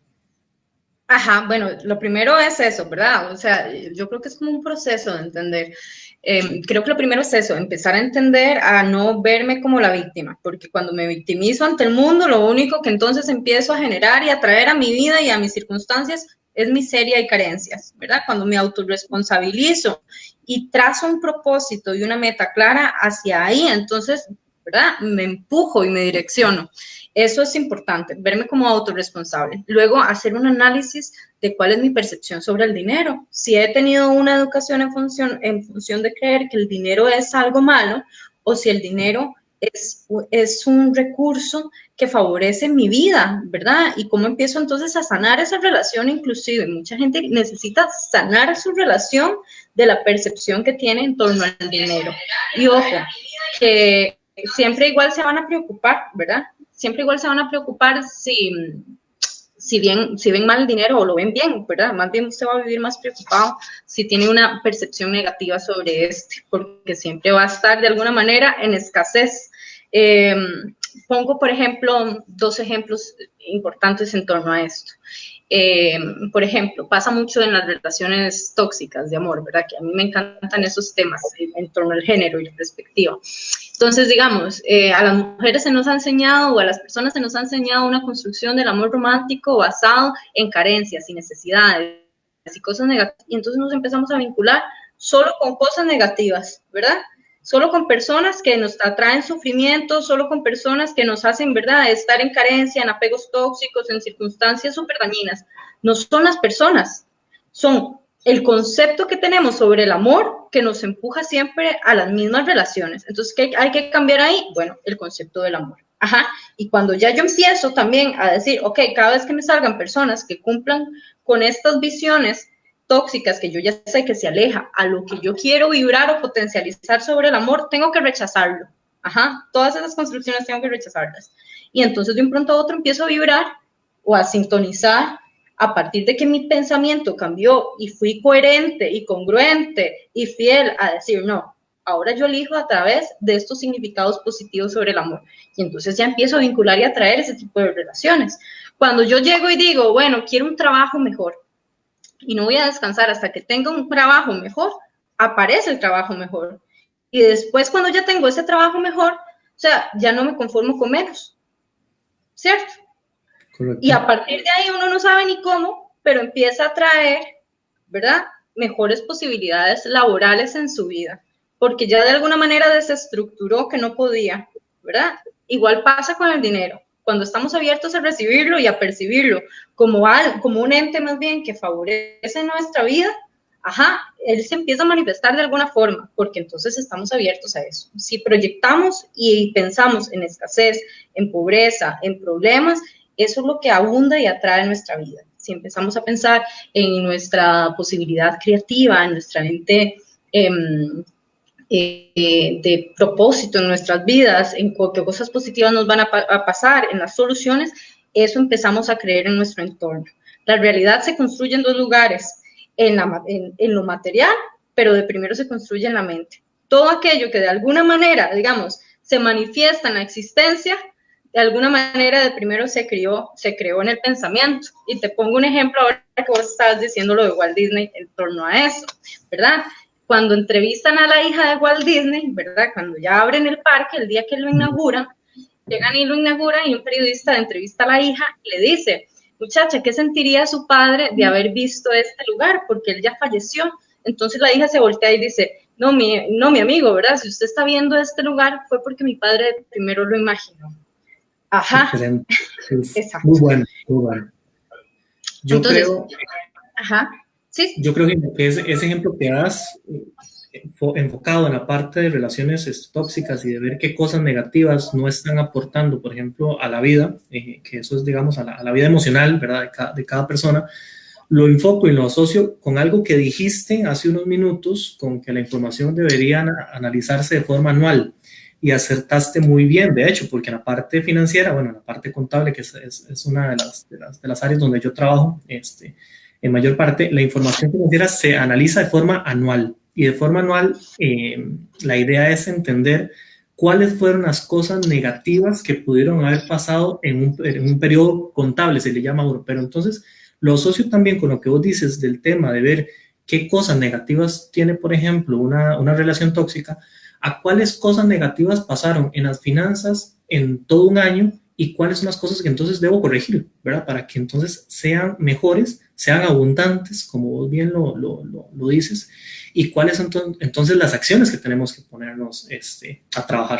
Ajá, bueno, lo primero es eso, ¿verdad? O sea, yo creo que es como un proceso de entender. Creo que lo primero es eso, empezar a entender, a no verme como la víctima, porque cuando me victimizo ante el mundo, lo único que entonces empiezo a generar y a traer a mi vida y a mis circunstancias es miseria y carencias, ¿verdad? Cuando me autorresponsabilizo y trazo un propósito y una meta clara hacia ahí, entonces, ¿verdad? Me empujo y me direcciono. Eso es importante, verme como autorresponsable. Luego, hacer un análisis de cuál es mi percepción sobre el dinero. Si he tenido una educación en función de creer que el dinero es algo malo o si el dinero es un recurso que favorece mi vida, ¿verdad? Y cómo empiezo entonces a sanar esa relación inclusive. Mucha gente necesita sanar su relación de la percepción que tiene en torno al dinero. Y ojo, que siempre igual se van a preocupar, ¿verdad? Siempre igual se van a preocupar si ven mal el dinero o lo ven bien, ¿verdad? Más bien usted va a vivir más preocupado si tiene una percepción negativa sobre porque siempre va a estar de alguna manera en escasez. Pongo, por ejemplo, dos ejemplos importantes en torno a esto. Por ejemplo, pasa mucho en las relaciones tóxicas de amor, ¿verdad? Que a mí me encantan esos temas en torno al género y la perspectiva. Entonces, digamos, a las mujeres se nos ha enseñado o a las personas se nos ha enseñado una construcción del amor romántico basado en carencias y necesidades y cosas negativas. Y entonces nos empezamos a vincular solo con cosas negativas, ¿verdad? Solo con personas que nos atraen sufrimiento, solo con personas que nos hacen, ¿verdad?, estar en carencia, en apegos tóxicos, en circunstancias súper dañinas. No son las personas, son el concepto que tenemos sobre el amor que nos empuja siempre a las mismas relaciones. Entonces, ¿qué hay que cambiar ahí? Bueno, el concepto del amor. Ajá, y cuando ya yo empiezo también a decir, ok, cada vez que me salgan personas que cumplan con estas visiones tóxicas que yo ya sé que se aleja a lo que yo quiero vibrar o potencializar sobre el amor, tengo que rechazarlo. Ajá, todas esas construcciones tengo que rechazarlas. Y entonces de un pronto a otro empiezo a vibrar o a sintonizar a partir de que mi pensamiento cambió y fui coherente y congruente y fiel a decir, no, ahora yo elijo a través de estos significados positivos sobre el amor. Y entonces ya empiezo a vincular y atraer ese tipo de relaciones. Cuando yo llego y digo, bueno, quiero un trabajo mejor y no voy a descansar hasta que tenga un trabajo mejor, aparece el trabajo mejor. Y después cuando ya tengo ese trabajo mejor, o sea, ya no me conformo con menos, ¿cierto? Correcto. Y a partir de ahí uno no sabe ni cómo, pero empieza a traer, ¿verdad?, mejores posibilidades laborales en su vida, porque ya de alguna manera desestructuró que no podía, ¿verdad? Igual pasa con el dinero. Cuando estamos abiertos a recibirlo y a percibirlo como un ente más bien que favorece nuestra vida, ajá, él se empieza a manifestar de alguna forma, porque entonces estamos abiertos a eso. Si proyectamos y pensamos en escasez, en pobreza, en problemas, eso es lo que abunda y atrae nuestra vida. Si empezamos a pensar en nuestra posibilidad creativa, en nuestra mente de propósito en nuestras vidas, en qué cosas positivas nos van a pasar, en las soluciones, eso empezamos a creer en nuestro entorno. La realidad se construye en dos lugares, en lo material, pero de primero se construye en la mente. Todo aquello que de alguna manera, digamos, se manifiesta en la existencia, de alguna manera de primero se creó en el pensamiento. Y te pongo un ejemplo ahora que vos estabas diciendo lo de Walt Disney en torno a eso, ¿verdad? Cuando entrevistan a la hija de Walt Disney, ¿verdad? Cuando ya abren el parque, el día que lo inauguran, llegan y lo inauguran y un periodista entrevista a la hija y le dice, muchacha, ¿qué sentiría su padre de haber visto este lugar? Porque él ya falleció. Entonces la hija se voltea y dice, no, mi amigo, ¿verdad? Si usted está viendo este lugar fue porque mi padre primero lo imaginó. Ajá. Excelente. Exacto. Muy bueno, muy bueno. Yo creo... Ajá. Sí. Yo creo que ese ejemplo que das, enfocado en la parte de relaciones tóxicas y de ver qué cosas negativas no están aportando, por ejemplo, a la vida, que eso es, digamos, a la vida emocional, ¿verdad?, de cada persona, lo enfoco y lo asocio con algo que dijiste hace unos minutos, con que la información debería analizarse de forma anual. Y acertaste muy bien, de hecho, porque en la parte financiera, bueno, en la parte contable, que es una de las áreas donde yo trabajo, en mayor parte, la información financiera se analiza de forma anual. Y de forma anual, la idea es entender cuáles fueron las cosas negativas que pudieron haber pasado en un periodo contable, se le llama uno. Pero entonces, lo asocio también con lo que vos dices del tema de ver qué cosas negativas tiene, por ejemplo, una relación tóxica, a cuáles cosas negativas pasaron en las finanzas en todo un año y cuáles son las cosas que entonces debo corregir, ¿verdad? Para que entonces sean mejores, sean abundantes, como vos bien lo dices, y cuáles son entonces las acciones que tenemos que ponernos a trabajar.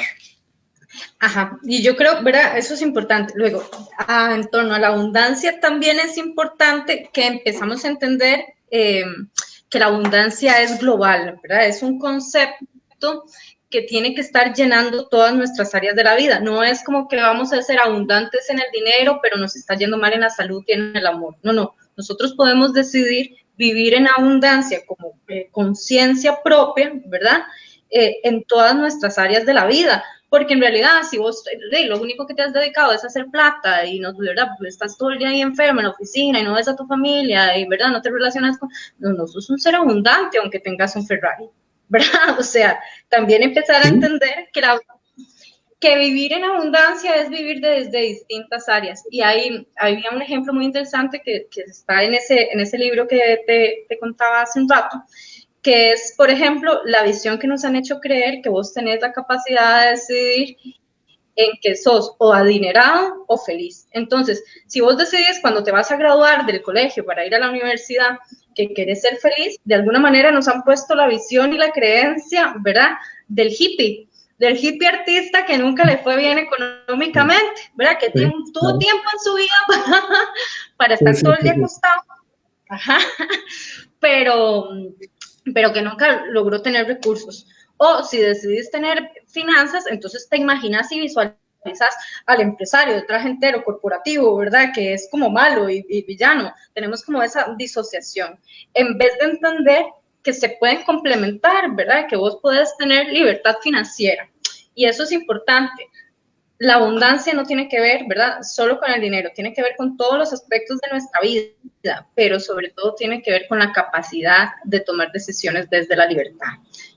Ajá, y yo creo, ¿verdad? Eso es importante. Luego, en torno a la abundancia también es importante que empezamos a entender que la abundancia es global, ¿verdad? Es un concepto que tiene que estar llenando todas nuestras áreas de la vida. No es como que vamos a ser abundantes en el dinero, pero nos está yendo mal en la salud y en el amor. No, no. Nosotros podemos decidir vivir en abundancia como conciencia propia, ¿verdad? En todas nuestras áreas de la vida. Porque en realidad, si vos lo único que te has dedicado es hacer plata y no, ¿verdad? Pues estás todo el día ahí enfermo en la oficina y no ves a tu familia y, ¿verdad? No te relacionas con... No, sos un ser abundante aunque tengas un Ferrari, ¿verdad? O sea, también empezar a entender que vivir en abundancia es vivir desde distintas áreas. Y ahí había un ejemplo muy interesante que está en ese libro que te contaba hace un rato, que es, por ejemplo, la visión que nos han hecho creer que vos tenés la capacidad de decidir en que sos o adinerado o feliz. Entonces, si vos decidís cuando te vas a graduar del colegio para ir a la universidad que querés ser feliz, de alguna manera nos han puesto la visión y la creencia, ¿verdad?, del hippie artista que nunca le fue bien económicamente, ¿verdad?, que tuvo tiempo en su vida para estar todo el día acostado, ajá, pero que nunca logró tener recursos. O si decidís tener finanzas, entonces te imaginas y visualizas quizás al empresario de traje entero, corporativo, ¿verdad? Que es como malo y villano. Tenemos como esa disociación. En vez de entender que se pueden complementar, ¿verdad? Que vos podés tener libertad financiera. Y eso es importante. La abundancia no tiene que ver, ¿verdad? Solo con el dinero, tiene que ver con todos los aspectos de nuestra vida, pero sobre todo tiene que ver con la capacidad de tomar decisiones desde la libertad.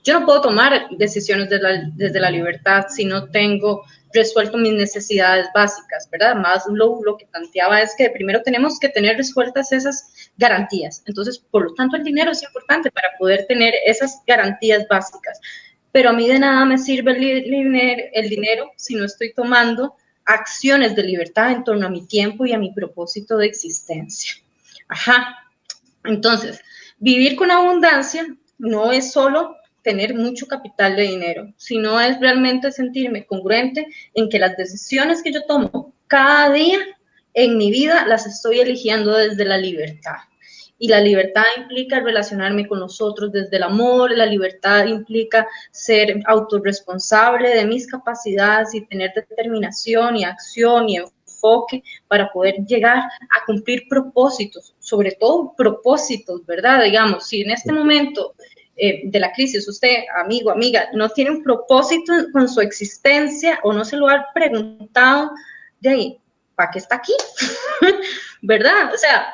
Yo no puedo tomar decisiones desde la libertad si no tengo resuelto mis necesidades básicas, ¿verdad? Maslow lo que planteaba es que primero tenemos que tener resueltas esas garantías. Entonces, por lo tanto, el dinero es importante para poder tener esas garantías básicas. Pero a mí de nada me sirve el dinero si no estoy tomando acciones de libertad en torno a mi tiempo y a mi propósito de existencia. Ajá. Entonces, vivir con abundancia no es solo tener mucho capital de dinero, sino es realmente sentirme congruente en que las decisiones que yo tomo cada día en mi vida las estoy eligiendo desde la libertad. Y la libertad implica relacionarme con los otros desde el amor, la libertad implica ser autorresponsable de mis capacidades y tener determinación y acción y enfoque para poder llegar a cumplir propósitos, sobre todo propósitos, ¿verdad? Digamos, si en este momento de la crisis usted, amigo, amiga, no tiene un propósito con su existencia o no se lo ha preguntado, de ahí, ¿para qué está aquí? ¿Verdad? O sea,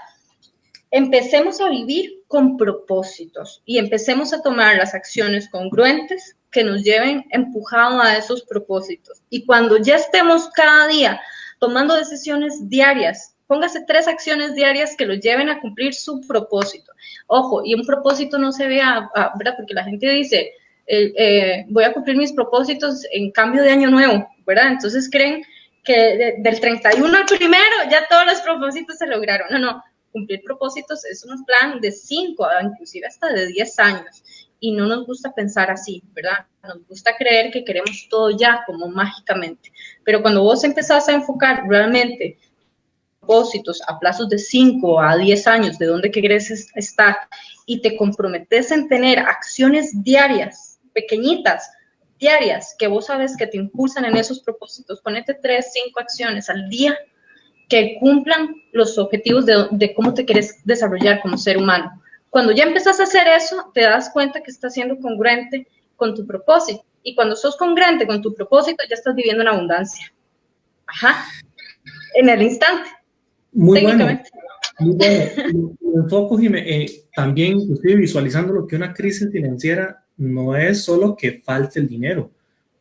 empecemos a vivir con propósitos y empecemos a tomar las acciones congruentes que nos lleven empujado a esos propósitos. Y cuando ya estemos cada día tomando decisiones diarias, póngase 3 acciones diarias que lo lleven a cumplir su propósito. Ojo, y un propósito no se vea, ¿verdad? Porque la gente dice, voy a cumplir mis propósitos en cambio de año nuevo, ¿verdad? Entonces creen que del 31 al primero ya todos los propósitos se lograron. No, no. Cumplir propósitos es un plan de 5, inclusive hasta de 10 años. Y no nos gusta pensar así, ¿verdad? Nos gusta creer que queremos todo ya, como mágicamente. Pero cuando vos empezás a enfocar realmente propósitos a plazos de 5 a 10 años, de dónde querés estar, y te comprometes en tener acciones diarias, pequeñitas, diarias, que vos sabes que te impulsan en esos propósitos, ponete 3, 5 acciones al día que cumplan los objetivos de cómo te quieres desarrollar como ser humano. Cuando ya empezás a hacer eso, te das cuenta que estás siendo congruente con tu propósito. Y cuando sos congruente con tu propósito, ya estás viviendo en abundancia. Ajá. En el instante. Muy bueno. Muy bueno. Me enfoco, Jimé, también inclusive visualizando lo que una crisis financiera no es solo que falte el dinero.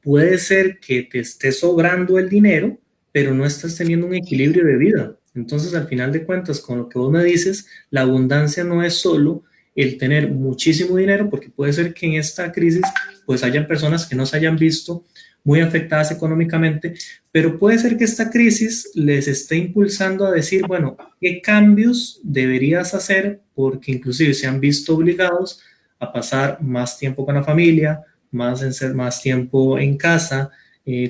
Puede ser que te esté sobrando el dinero, pero no estás teniendo un equilibrio de vida. Entonces, al final de cuentas, con lo que vos me dices, la abundancia no es solo el tener muchísimo dinero, porque puede ser que en esta crisis pues hayan personas que no se hayan visto muy afectadas económicamente, pero puede ser que esta crisis les esté impulsando a decir, bueno, ¿qué cambios deberías hacer? Porque inclusive se han visto obligados a pasar más tiempo con la familia, más tiempo en casa,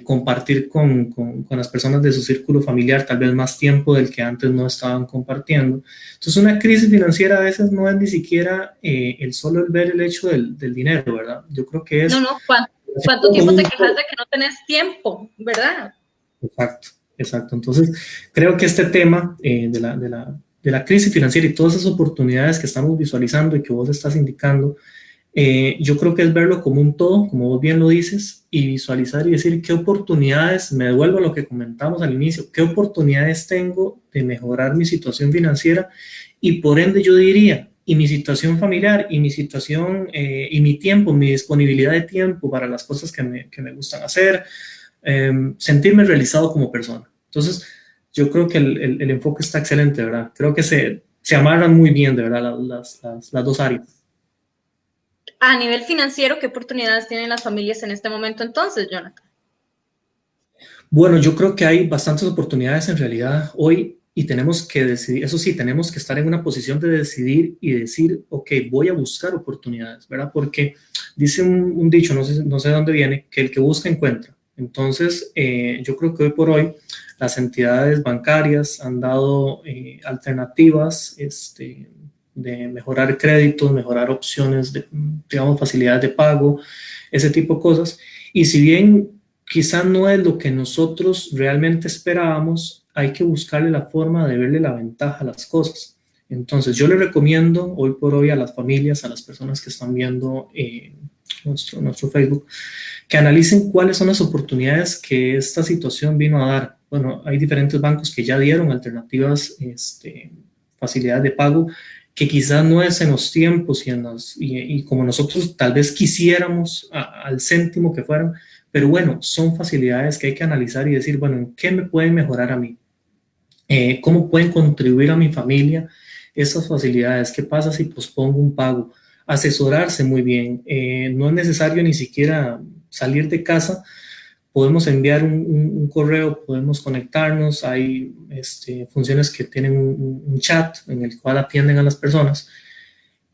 compartir con las personas de su círculo familiar tal vez más tiempo del que antes no estaban compartiendo. Entonces una crisis financiera a veces no es ni siquiera el solo el ver el hecho del dinero, ¿verdad? Yo creo que es... No, ¿cuánto tiempo te quejas de que no tenés tiempo, verdad? Exacto, exacto. Entonces creo que este tema de la crisis financiera y todas esas oportunidades que estamos visualizando y que vos estás indicando, yo creo que es verlo como un todo, como vos bien lo dices, y visualizar y decir qué oportunidades, me devuelvo a lo que comentamos al inicio, qué oportunidades tengo de mejorar mi situación financiera y por ende yo diría, y mi situación familiar, y mi situación, y mi tiempo, mi disponibilidad de tiempo para las cosas que me gustan hacer, sentirme realizado como persona. Entonces, yo creo que el enfoque está excelente, ¿verdad? Creo que se amarran muy bien, de verdad, las dos áreas. A nivel financiero, ¿qué oportunidades tienen las familias en este momento entonces, Jonathan? Bueno, yo creo que hay bastantes oportunidades en realidad hoy y tenemos que decidir, eso sí, tenemos que estar en una posición de decidir y decir, ok, voy a buscar oportunidades, ¿verdad? Porque dice un dicho, no sé de dónde viene, que el que busca encuentra. Entonces, yo creo que hoy por hoy las entidades bancarias han dado alternativas de mejorar créditos, mejorar opciones, digamos, facilidades de pago, ese tipo de cosas. Y si bien quizá no es lo que nosotros realmente esperábamos, hay que buscarle la forma de verle la ventaja a las cosas. Entonces, yo le recomiendo hoy por hoy a las familias, a las personas que están viendo nuestro Facebook, que analicen cuáles son las oportunidades que esta situación vino a dar. Bueno, hay diferentes bancos que ya dieron alternativas, facilidades de pago, que quizás no es en los tiempos y como nosotros tal vez quisiéramos al céntimo que fueran, pero bueno, son facilidades que hay que analizar y decir, bueno, ¿en qué me pueden mejorar a mí? ¿Cómo pueden contribuir a mi familia esas facilidades? ¿Qué pasa si pospongo un pago? Asesorarse muy bien. No es necesario ni siquiera salir de casa. Podemos enviar un correo, podemos conectarnos. Hay funciones que tienen un chat en el cual atienden a las personas.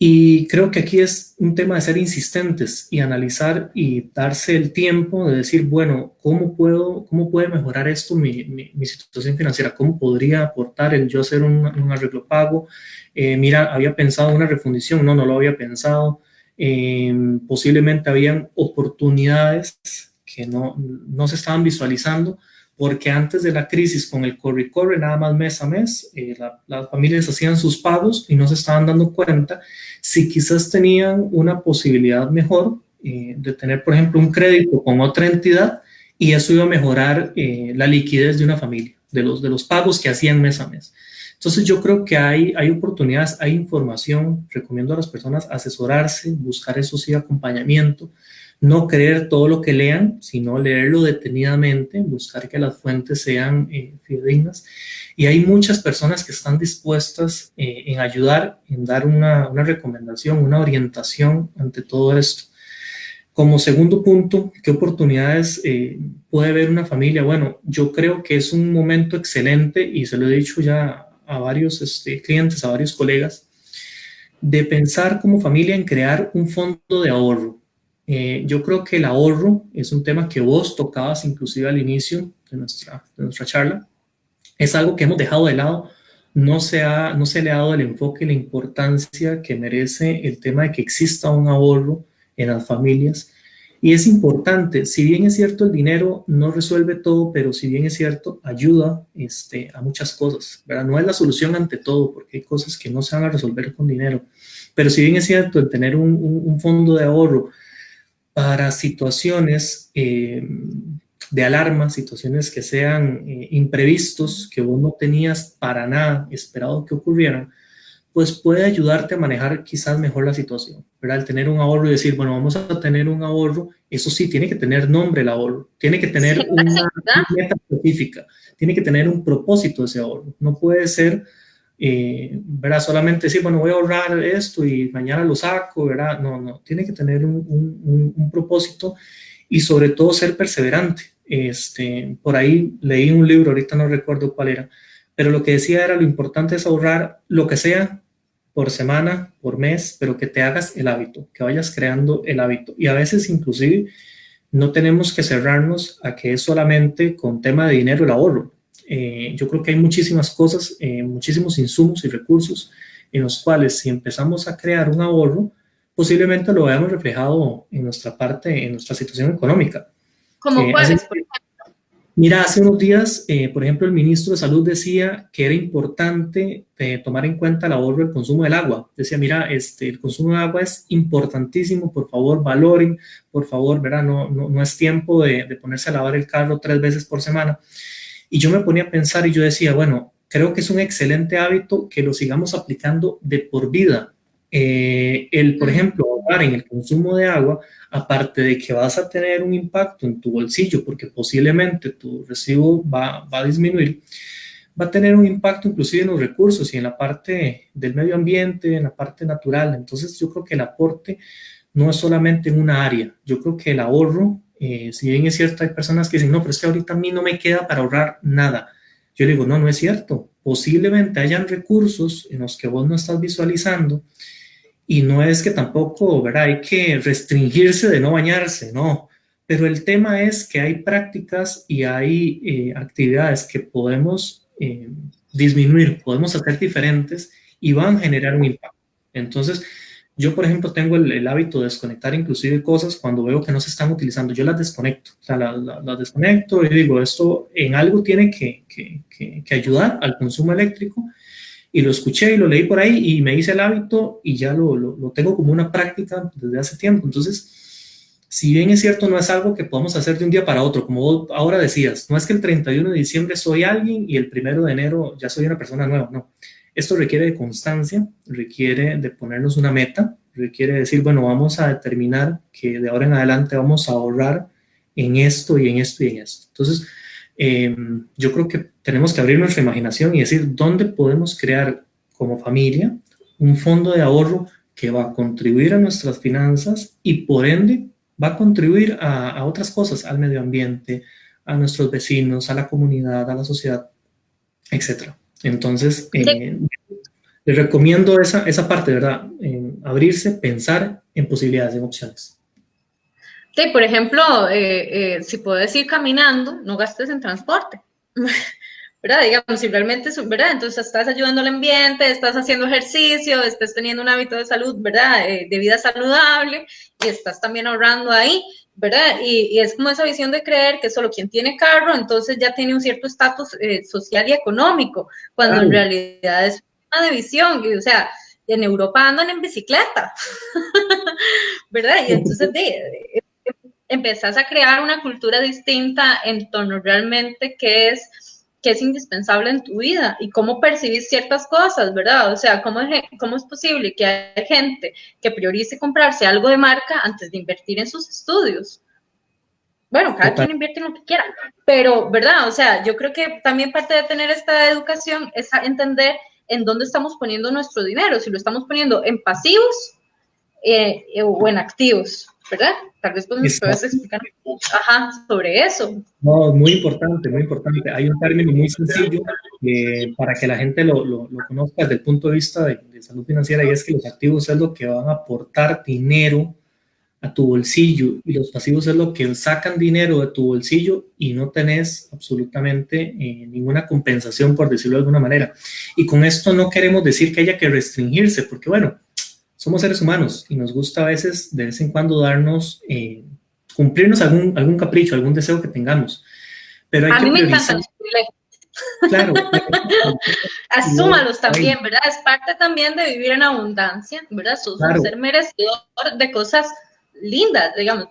Y creo que aquí es un tema de ser insistentes y analizar y darse el tiempo de decir, bueno, cómo puede mejorar esto mi situación financiera? ¿Cómo podría aportar el yo hacer un arreglo pago? Mira, había pensado una refundición, no lo había pensado. Posiblemente habían oportunidades que no se estaban visualizando porque antes de la crisis con el corre-corre, nada más mes a mes, las familias hacían sus pagos y no se estaban dando cuenta si quizás tenían una posibilidad mejor de tener, por ejemplo, un crédito con otra entidad y eso iba a mejorar la liquidez de una familia, de los pagos que hacían mes a mes. Entonces yo creo que hay oportunidades, hay información, recomiendo a las personas asesorarse, buscar eso sí acompañamiento, no creer todo lo que lean, sino leerlo detenidamente, buscar que las fuentes sean fidedignas. Y hay muchas personas que están dispuestas en ayudar, en dar una recomendación, una orientación ante todo esto. Como segundo punto, ¿qué oportunidades puede ver una familia? Bueno, yo creo que es un momento excelente y se lo he dicho ya a varios clientes, a varios colegas, de pensar como familia en crear un fondo de ahorro. Yo creo que el ahorro es un tema que vos tocabas inclusive al inicio de nuestra charla. Es algo que hemos dejado de lado. No se le ha dado el enfoque y la importancia que merece el tema de que exista un ahorro en las familias. Y es importante, si bien es cierto el dinero no resuelve todo, pero si bien es cierto ayuda a muchas cosas, ¿verdad? No es la solución ante todo, porque hay cosas que no se van a resolver con dinero. Pero si bien es cierto el tener un fondo de ahorro para situaciones de alarma, situaciones que sean imprevistos, que vos no tenías para nada esperado que ocurrieran, pues puede ayudarte a manejar quizás mejor la situación, ¿verdad? El tener un ahorro y decir, bueno, vamos a tener un ahorro, eso sí, tiene que tener nombre el ahorro, tiene que tener una meta específica, tiene que tener un propósito ese ahorro, no puede ser, ¿verdad? Solamente decir, bueno, voy a ahorrar esto y mañana lo saco, ¿verdad? No, tiene que tener un propósito y sobre todo ser perseverante. Por ahí leí un libro, ahorita no recuerdo cuál era, pero lo que decía era lo importante es ahorrar lo que sea por semana, por mes, pero que te hagas el hábito, que vayas creando el hábito. Y a veces inclusive no tenemos que cerrarnos a que es solamente con tema de dinero el ahorro. Yo creo que hay muchísimas cosas, muchísimos insumos y recursos en los cuales si empezamos a crear un ahorro, posiblemente lo veamos reflejado en nuestra parte, en nuestra situación económica. ¿Como cuáles, por ejemplo? Mira, hace unos días, por ejemplo, el ministro de Salud decía que era importante tomar en cuenta el ahorro del consumo del agua. Decía, mira, el consumo de agua es importantísimo, por favor, valoren, por favor, ¿verdad? No es tiempo de ponerse a lavar el carro 3 veces por semana. Y yo me ponía a pensar y yo decía, bueno, creo que es un excelente hábito que lo sigamos aplicando de por vida. Por ejemplo, ahorrar en el consumo de agua, aparte de que vas a tener un impacto en tu bolsillo, porque posiblemente tu recibo va a disminuir, va a tener un impacto inclusive en los recursos y en la parte del medio ambiente, en la parte natural. Entonces yo creo que el aporte no es solamente en una área. Yo creo que el ahorro, si bien es cierto, hay personas que dicen, no, pero es que ahorita a mí no me queda para ahorrar nada. Yo le digo, no es cierto. Posiblemente hayan recursos en los que vos no estás visualizando y no es que tampoco, ¿verdad? Hay que restringirse de no bañarse, no. Pero el tema es que hay prácticas y hay actividades que podemos disminuir, podemos hacer diferentes y van a generar un impacto. Entonces, Yo, por ejemplo, tengo el hábito de desconectar inclusive cosas cuando veo que no se están utilizando. Yo las desconecto, o sea, las desconecto y digo, esto en algo tiene que ayudar al consumo eléctrico, y lo escuché y lo leí por ahí y me hice el hábito y ya lo tengo como una práctica desde hace tiempo. Entonces, si bien es cierto, no es algo que podamos hacer de un día para otro, como vos ahora decías, no es que el 31 de diciembre soy alguien y el 1 de enero ya soy una persona nueva, no. Esto requiere de constancia, requiere de ponernos una meta, requiere decir, bueno, vamos a determinar que de ahora en adelante vamos a ahorrar en esto y en esto y en esto. Entonces, yo creo que tenemos que abrir nuestra imaginación y decir dónde podemos crear como familia un fondo de ahorro que va a contribuir a nuestras finanzas y por ende va a contribuir a otras cosas, al medio ambiente, a nuestros vecinos, a la comunidad, a la sociedad, etcétera. Entonces, les recomiendo esa parte, ¿verdad? Abrirse, pensar en posibilidades, en opciones. Sí, por ejemplo, si puedes ir caminando, no gastes en transporte, ¿verdad? Digamos, si realmente, ¿verdad? Entonces estás ayudando al ambiente, estás haciendo ejercicio, estás teniendo un hábito de salud, ¿verdad? De vida saludable y estás también ahorrando ahí, ¿verdad? Y es como esa visión de creer que solo quien tiene carro, entonces ya tiene un cierto estatus social y económico, cuando en realidad es una división, y, o sea, en Europa andan en bicicleta, ¿verdad? Y entonces empezás a crear una cultura distinta en torno realmente qué es indispensable en tu vida y cómo percibís ciertas cosas, ¿verdad? O sea, ¿cómo es posible que haya gente que priorice comprarse algo de marca antes de invertir en sus estudios? Bueno, cada quien invierte en lo que quiera, pero, ¿verdad? O sea, yo creo que también parte de tener esta educación es entender en dónde estamos poniendo nuestro dinero, si lo estamos poniendo en pasivos o en activos, ¿verdad? Tal vez pues, puedes explicar sobre eso. No, muy importante, muy importante. Hay un término muy sencillo para que la gente lo conozca desde el punto de vista de salud financiera, y es que los activos es lo que van a aportar dinero a tu bolsillo y los pasivos es lo que sacan dinero de tu bolsillo y no tenés absolutamente ninguna compensación, por decirlo de alguna manera. Y con esto no queremos decir que haya que restringirse, porque bueno, somos seres humanos y nos gusta a veces, de vez en cuando, darnos, cumplirnos algún capricho, algún deseo que tengamos. Pero hay a que mí me priorizar. encantan los privilegios. Claro. Asúmalos también, ¿verdad? Es parte también de vivir en abundancia, ¿verdad? Claro. Ser merecedor de cosas lindas, digamos.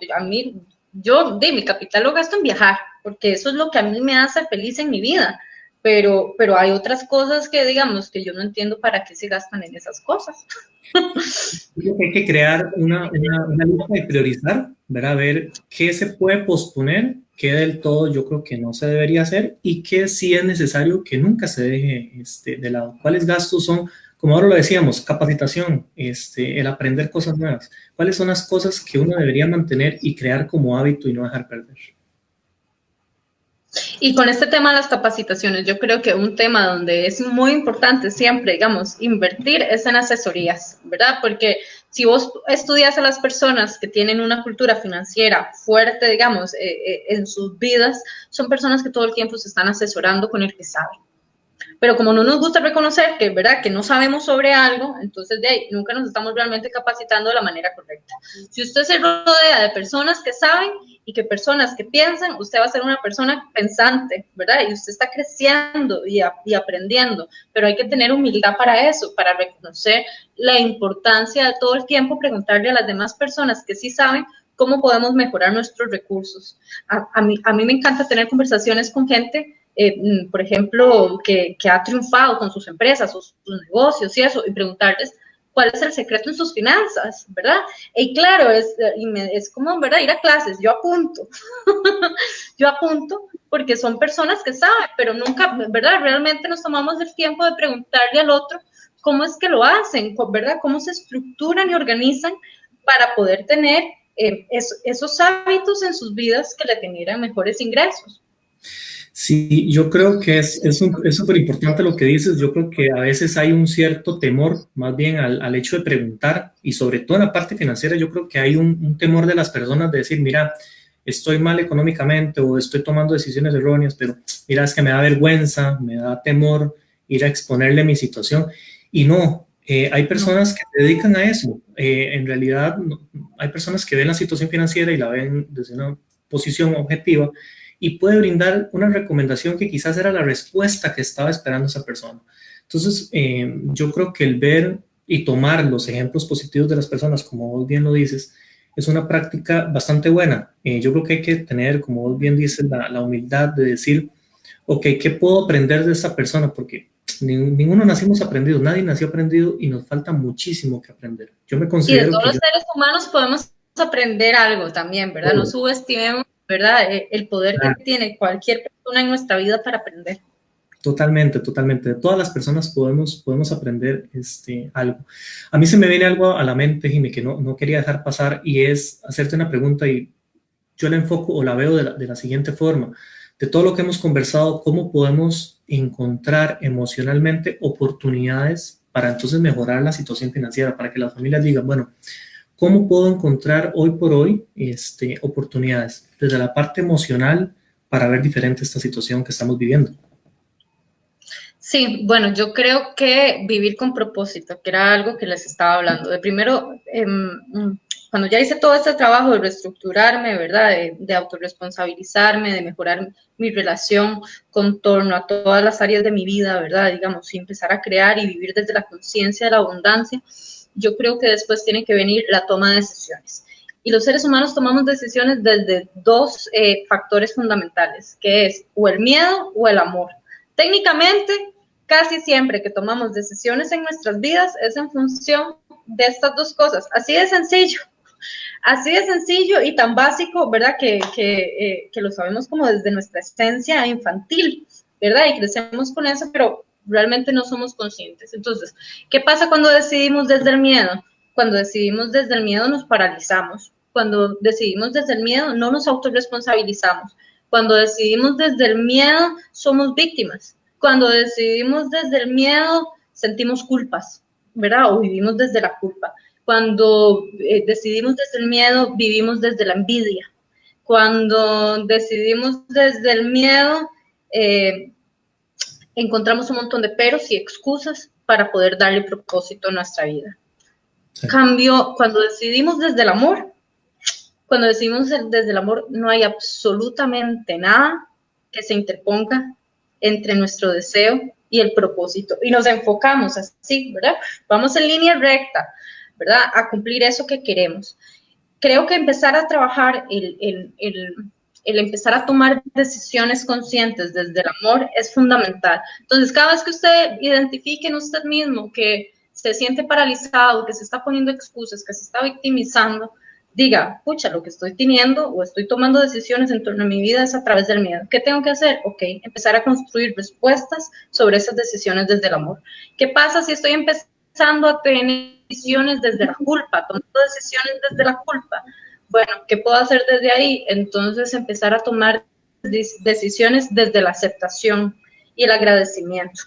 Yo de mi capital lo gasto en viajar, porque eso es lo que a mí me hace feliz en mi vida. Pero hay otras cosas que, digamos, que yo no entiendo para qué se gastan en esas cosas. Creo que hay que crear una lista y priorizar, ¿verdad? Ver qué se puede posponer, qué del todo yo creo que no se debería hacer y qué sí es necesario que nunca se deje de lado. ¿Cuáles gastos son, como ahora lo decíamos, capacitación, el aprender cosas nuevas? ¿Cuáles son las cosas que uno debería mantener y crear como hábito y no dejar perder? Y con este tema de las capacitaciones, yo creo que un tema donde es muy importante siempre, digamos, invertir es en asesorías, ¿verdad? Porque si vos estudias a las personas que tienen una cultura financiera fuerte, digamos, en sus vidas, son personas que todo el tiempo se están asesorando con el que sabe. Pero como no nos gusta reconocer que, ¿verdad?, que no sabemos sobre algo, entonces de ahí nunca nos estamos realmente capacitando de la manera correcta. Si usted se rodea de personas que saben y que personas que piensan, usted va a ser una persona pensante, ¿verdad? Y usted está creciendo y aprendiendo, pero hay que tener humildad para eso, para reconocer la importancia de todo el tiempo preguntarle a las demás personas que sí saben cómo podemos mejorar nuestros recursos. A mí me encanta tener conversaciones con gente por ejemplo, que ha triunfado con sus empresas, sus negocios y eso, y preguntarles cuál es el secreto en sus finanzas, ¿verdad? Y claro, es como, ¿verdad?, ir a clases, yo apunto, yo apunto porque son personas que saben, pero nunca, ¿verdad?, realmente nos tomamos el tiempo de preguntarle al otro cómo es que lo hacen, ¿verdad?, cómo se estructuran y organizan para poder tener esos hábitos en sus vidas que le generan mejores ingresos. Sí, yo creo que es súper importante lo que dices. Yo creo que a veces hay un cierto temor más bien al hecho de preguntar, y sobre todo en la parte financiera yo creo que hay un temor de las personas de decir, mira, estoy mal económicamente o estoy tomando decisiones erróneas, pero mira, es que me da vergüenza, me da temor ir a exponerle mi situación. Y no, Hay personas que se dedican a eso. En realidad, hay personas que ven la situación financiera y la ven desde una posición objetiva y puede brindar una recomendación que quizás era la respuesta que estaba esperando esa persona. Entonces, yo creo que el ver y tomar los ejemplos positivos de las personas, como vos bien lo dices, es una práctica bastante buena. Yo creo que hay que tener, como vos bien dices, la humildad de decir, ok, ¿qué puedo aprender de esta persona? Porque ninguno nacimos aprendidos, nadie nació aprendido y nos falta muchísimo que aprender. Yo me Y de considero todos que los yo... seres humanos podemos aprender algo también, ¿verdad? No subestimemos, ¿verdad? El poder que tiene cualquier persona en nuestra vida para aprender. Totalmente, totalmente. De todas las personas podemos aprender algo. A mí se me viene algo a la mente, Jimmy, que no quería dejar pasar y es hacerte una pregunta y yo la enfoco o la veo de la siguiente forma. De todo lo que hemos conversado, ¿cómo podemos encontrar emocionalmente oportunidades para entonces mejorar la situación financiera? Para que las familias digan, bueno, ¿cómo puedo encontrar hoy por hoy oportunidades desde la parte emocional para ver diferente esta situación que estamos viviendo? Sí, bueno, yo creo que vivir con propósito, que era algo que les estaba hablando. De primero, cuando ya hice todo este trabajo de reestructurarme, ¿verdad? De autorresponsabilizarme, de mejorar mi relación con torno a todas las áreas de mi vida, ¿verdad? Digamos, y empezar a crear y vivir desde la conciencia de la abundancia, yo creo que después tiene que venir la toma de decisiones. Y los seres humanos tomamos decisiones desde dos factores fundamentales, que es o el miedo o el amor. Técnicamente, casi siempre que tomamos decisiones en nuestras vidas es en función de estas dos cosas. Así de sencillo y tan básico, ¿verdad? Que lo sabemos como desde nuestra esencia infantil, ¿verdad? Y crecemos con eso, pero realmente no somos conscientes. Entonces, ¿qué pasa cuando decidimos desde el miedo? Cuando decidimos desde el miedo nos paralizamos. Cuando decidimos desde el miedo no nos autorresponsabilizamos. Cuando decidimos desde el miedo somos víctimas. Cuando decidimos desde el miedo sentimos culpas, ¿verdad? O vivimos desde la culpa. Cuando decidimos desde el miedo, vivimos desde la envidia. Cuando decidimos desde el miedo, encontramos un montón de peros y excusas para poder darle propósito a nuestra vida. Sí. Cambio, cuando decidimos desde el amor, no hay absolutamente nada que se interponga entre nuestro deseo y el propósito. Y nos enfocamos así, ¿verdad? Vamos en línea recta, ¿verdad? A cumplir eso que queremos. Creo que empezar a trabajar, el empezar a tomar decisiones conscientes desde el amor es fundamental. Entonces, cada vez que usted identifique en usted mismo que se siente paralizado, que se está poniendo excusas, que se está victimizando, diga, pucha, lo que estoy teniendo o estoy tomando decisiones en torno a mi vida es a través del miedo. ¿Qué tengo que hacer? Ok, empezar a construir respuestas sobre esas decisiones desde el amor. ¿Qué pasa si estoy empezando a tener decisiones desde la culpa, tomando decisiones desde la culpa? Bueno, ¿qué puedo hacer desde ahí? Entonces empezar a tomar decisiones desde la aceptación y el agradecimiento.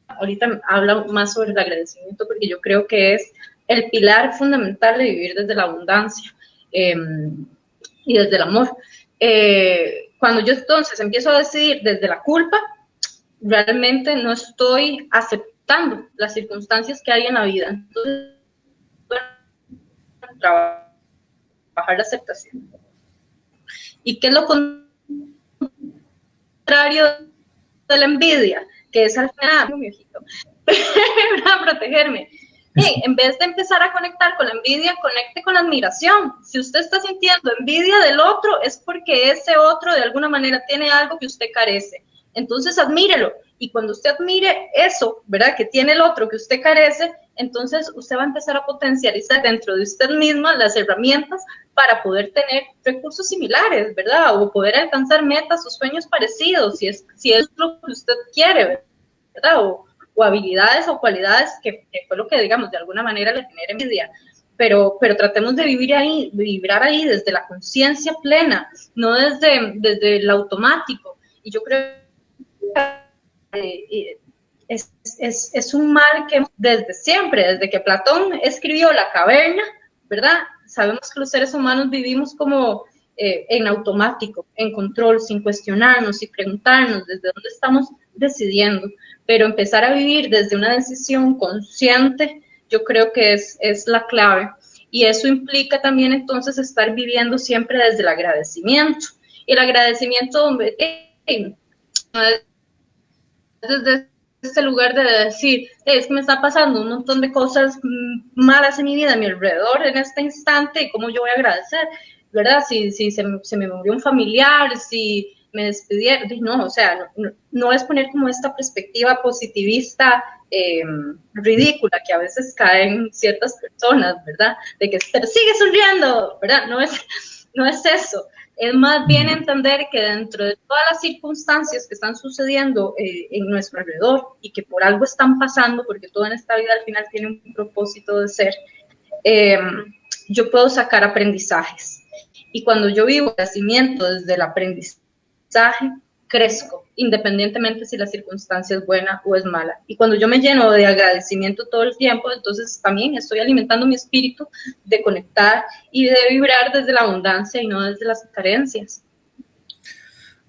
Ahorita hablo más sobre el agradecimiento porque yo creo que es el pilar fundamental de vivir desde la abundancia y desde el amor. Cuando yo entonces empiezo a decidir desde la culpa, realmente no estoy aceptando las circunstancias que hay en la vida. Entonces, trabajar la aceptación. ¿Y qué es lo contrario de la envidia? Que es al final, mi ojito, para protegerme. Hey, en vez de empezar a conectar con la envidia, conecte con la admiración. Si usted está sintiendo envidia del otro, es porque ese otro de alguna manera tiene algo que usted carece. Entonces admírelo. Y cuando usted admire eso, ¿verdad? Que tiene el otro que usted carece, entonces usted va a empezar a potencializar dentro de usted misma las herramientas para poder tener recursos similares, ¿verdad? O poder alcanzar metas o sueños parecidos, si es lo que usted quiere, ¿verdad? O habilidades o cualidades que fue lo que, digamos, de alguna manera le genera envidia. Pero tratemos de vibrar ahí desde la conciencia plena, no desde el automático. Y yo creo que es un mal que desde siempre, desde que Platón escribió La Caverna, ¿verdad? Sabemos que los seres humanos vivimos como en automático, en control, sin cuestionarnos y preguntarnos desde dónde estamos decidiendo, pero empezar a vivir desde una decisión consciente yo creo que es la clave. Y eso implica también entonces estar viviendo siempre desde el agradecimiento. Y el agradecimiento no es desde este lugar de decir, es que me está pasando un montón de cosas malas en mi vida, a mi alrededor en este instante, y cómo yo voy a agradecer, ¿verdad? Si se me murió un familiar, si me despidieron, no, o sea, no es poner como esta perspectiva positivista ridícula que a veces caen ciertas personas, ¿verdad? De que, pero sigue sonriendo, ¿verdad? No es eso. Es más bien entender que dentro de todas las circunstancias que están sucediendo en nuestro alrededor y que por algo están pasando, porque todo en esta vida al final tiene un propósito de ser, yo puedo sacar aprendizajes. Y cuando yo vivo el crecimiento desde el aprendizaje, crezco, independientemente si la circunstancia es buena o es mala. Y cuando yo me lleno de agradecimiento todo el tiempo, entonces también estoy alimentando mi espíritu de conectar y de vibrar desde la abundancia y no desde las carencias.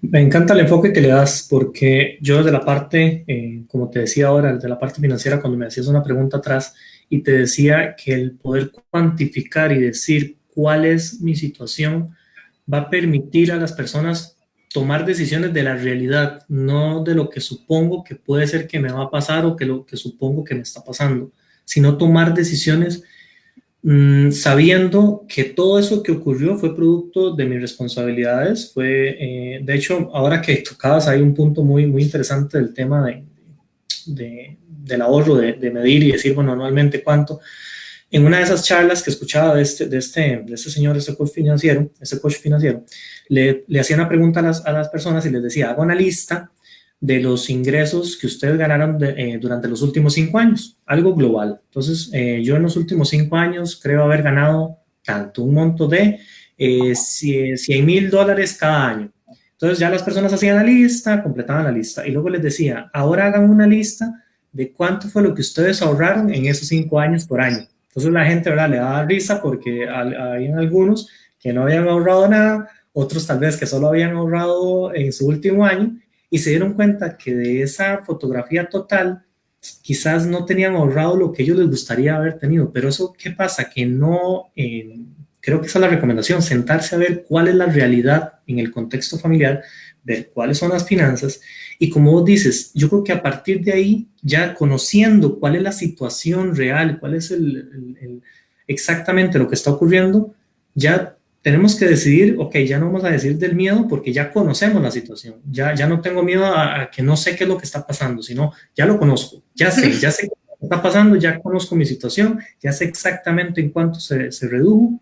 Me encanta el enfoque que le das porque yo desde la parte, como te decía ahora, desde la parte financiera, cuando me hacías una pregunta atrás y te decía que el poder cuantificar y decir cuál es mi situación va a permitir a las personas tomar decisiones de la realidad, no de lo que supongo que puede ser que me va a pasar o que lo que supongo que me está pasando, sino tomar decisiones sabiendo que todo eso que ocurrió fue producto de mis responsabilidades. De hecho, ahora que tocabas, hay un punto muy, muy interesante del tema del ahorro, de medir y decir, bueno, anualmente cuánto. En una de esas charlas que escuchaba de este señor, este coach financiero, le hacía una pregunta a las personas y les decía, haga una lista de los ingresos que ustedes ganaron durante los últimos 5 años, algo global. Entonces, yo en los últimos 5 años creo haber ganado tanto, un monto de $100,000 cada año. Entonces, ya las personas hacían la lista, completaban la lista y luego les decía, ahora hagan una lista de cuánto fue lo que ustedes ahorraron en esos 5 años por año. Entonces la gente, ¿verdad?, le daba risa porque habían algunos que no habían ahorrado nada, otros tal vez que solo habían ahorrado en su último año y se dieron cuenta que de esa fotografía total quizás no tenían ahorrado lo que ellos les gustaría haber tenido. Pero eso, ¿qué pasa? Que no, creo que esa es la recomendación, sentarse a ver cuál es la realidad en el contexto familiar, ver cuáles son las finanzas y como vos dices, yo creo que a partir de ahí, ya conociendo cuál es la situación real, cuál es exactamente lo que está ocurriendo, ya tenemos que decidir, ok, ya no vamos a decir del miedo porque ya conocemos la situación, ya no tengo miedo a que no sé qué es lo que está pasando, sino ya lo conozco, ya sé qué está pasando, ya conozco mi situación, ya sé exactamente en cuánto se redujo.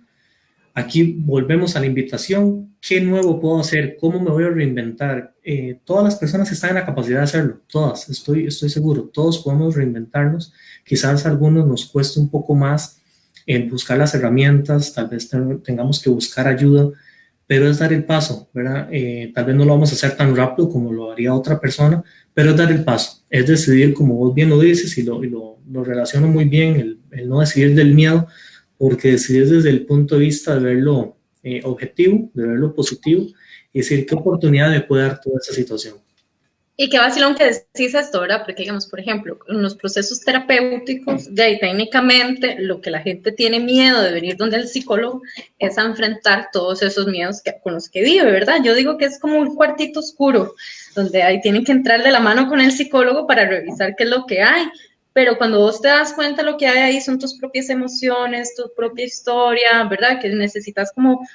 Aquí volvemos a la invitación, ¿qué nuevo puedo hacer? ¿Cómo me voy a reinventar? Todas las personas están en la capacidad de hacerlo, todas, estoy seguro, todos podemos reinventarnos, quizás a algunos nos cueste un poco más buscar las herramientas, tal vez tengamos que buscar ayuda, pero es dar el paso, ¿verdad? Tal vez no lo vamos a hacer tan rápido como lo haría otra persona, pero es dar el paso, es decidir, como vos bien lo dices, y lo relaciono muy bien, el no decidir del miedo, porque decidir desde el punto de vista de verlo objetivo, de verlo positivo, y decir qué oportunidad me puede dar toda esa situación. Y qué vacilón que decís esto, ¿verdad? Porque, digamos, por ejemplo, en los procesos terapéuticos, de ahí técnicamente lo que la gente tiene miedo de venir donde el psicólogo es a enfrentar todos esos miedos con los que vive, ¿verdad? Yo digo que es como un cuartito oscuro, donde ahí tienen que entrar de la mano con el psicólogo para revisar qué es lo que hay. Pero cuando vos te das cuenta, lo que hay ahí son tus propias emociones, tu propia historia, ¿verdad? Que necesitas como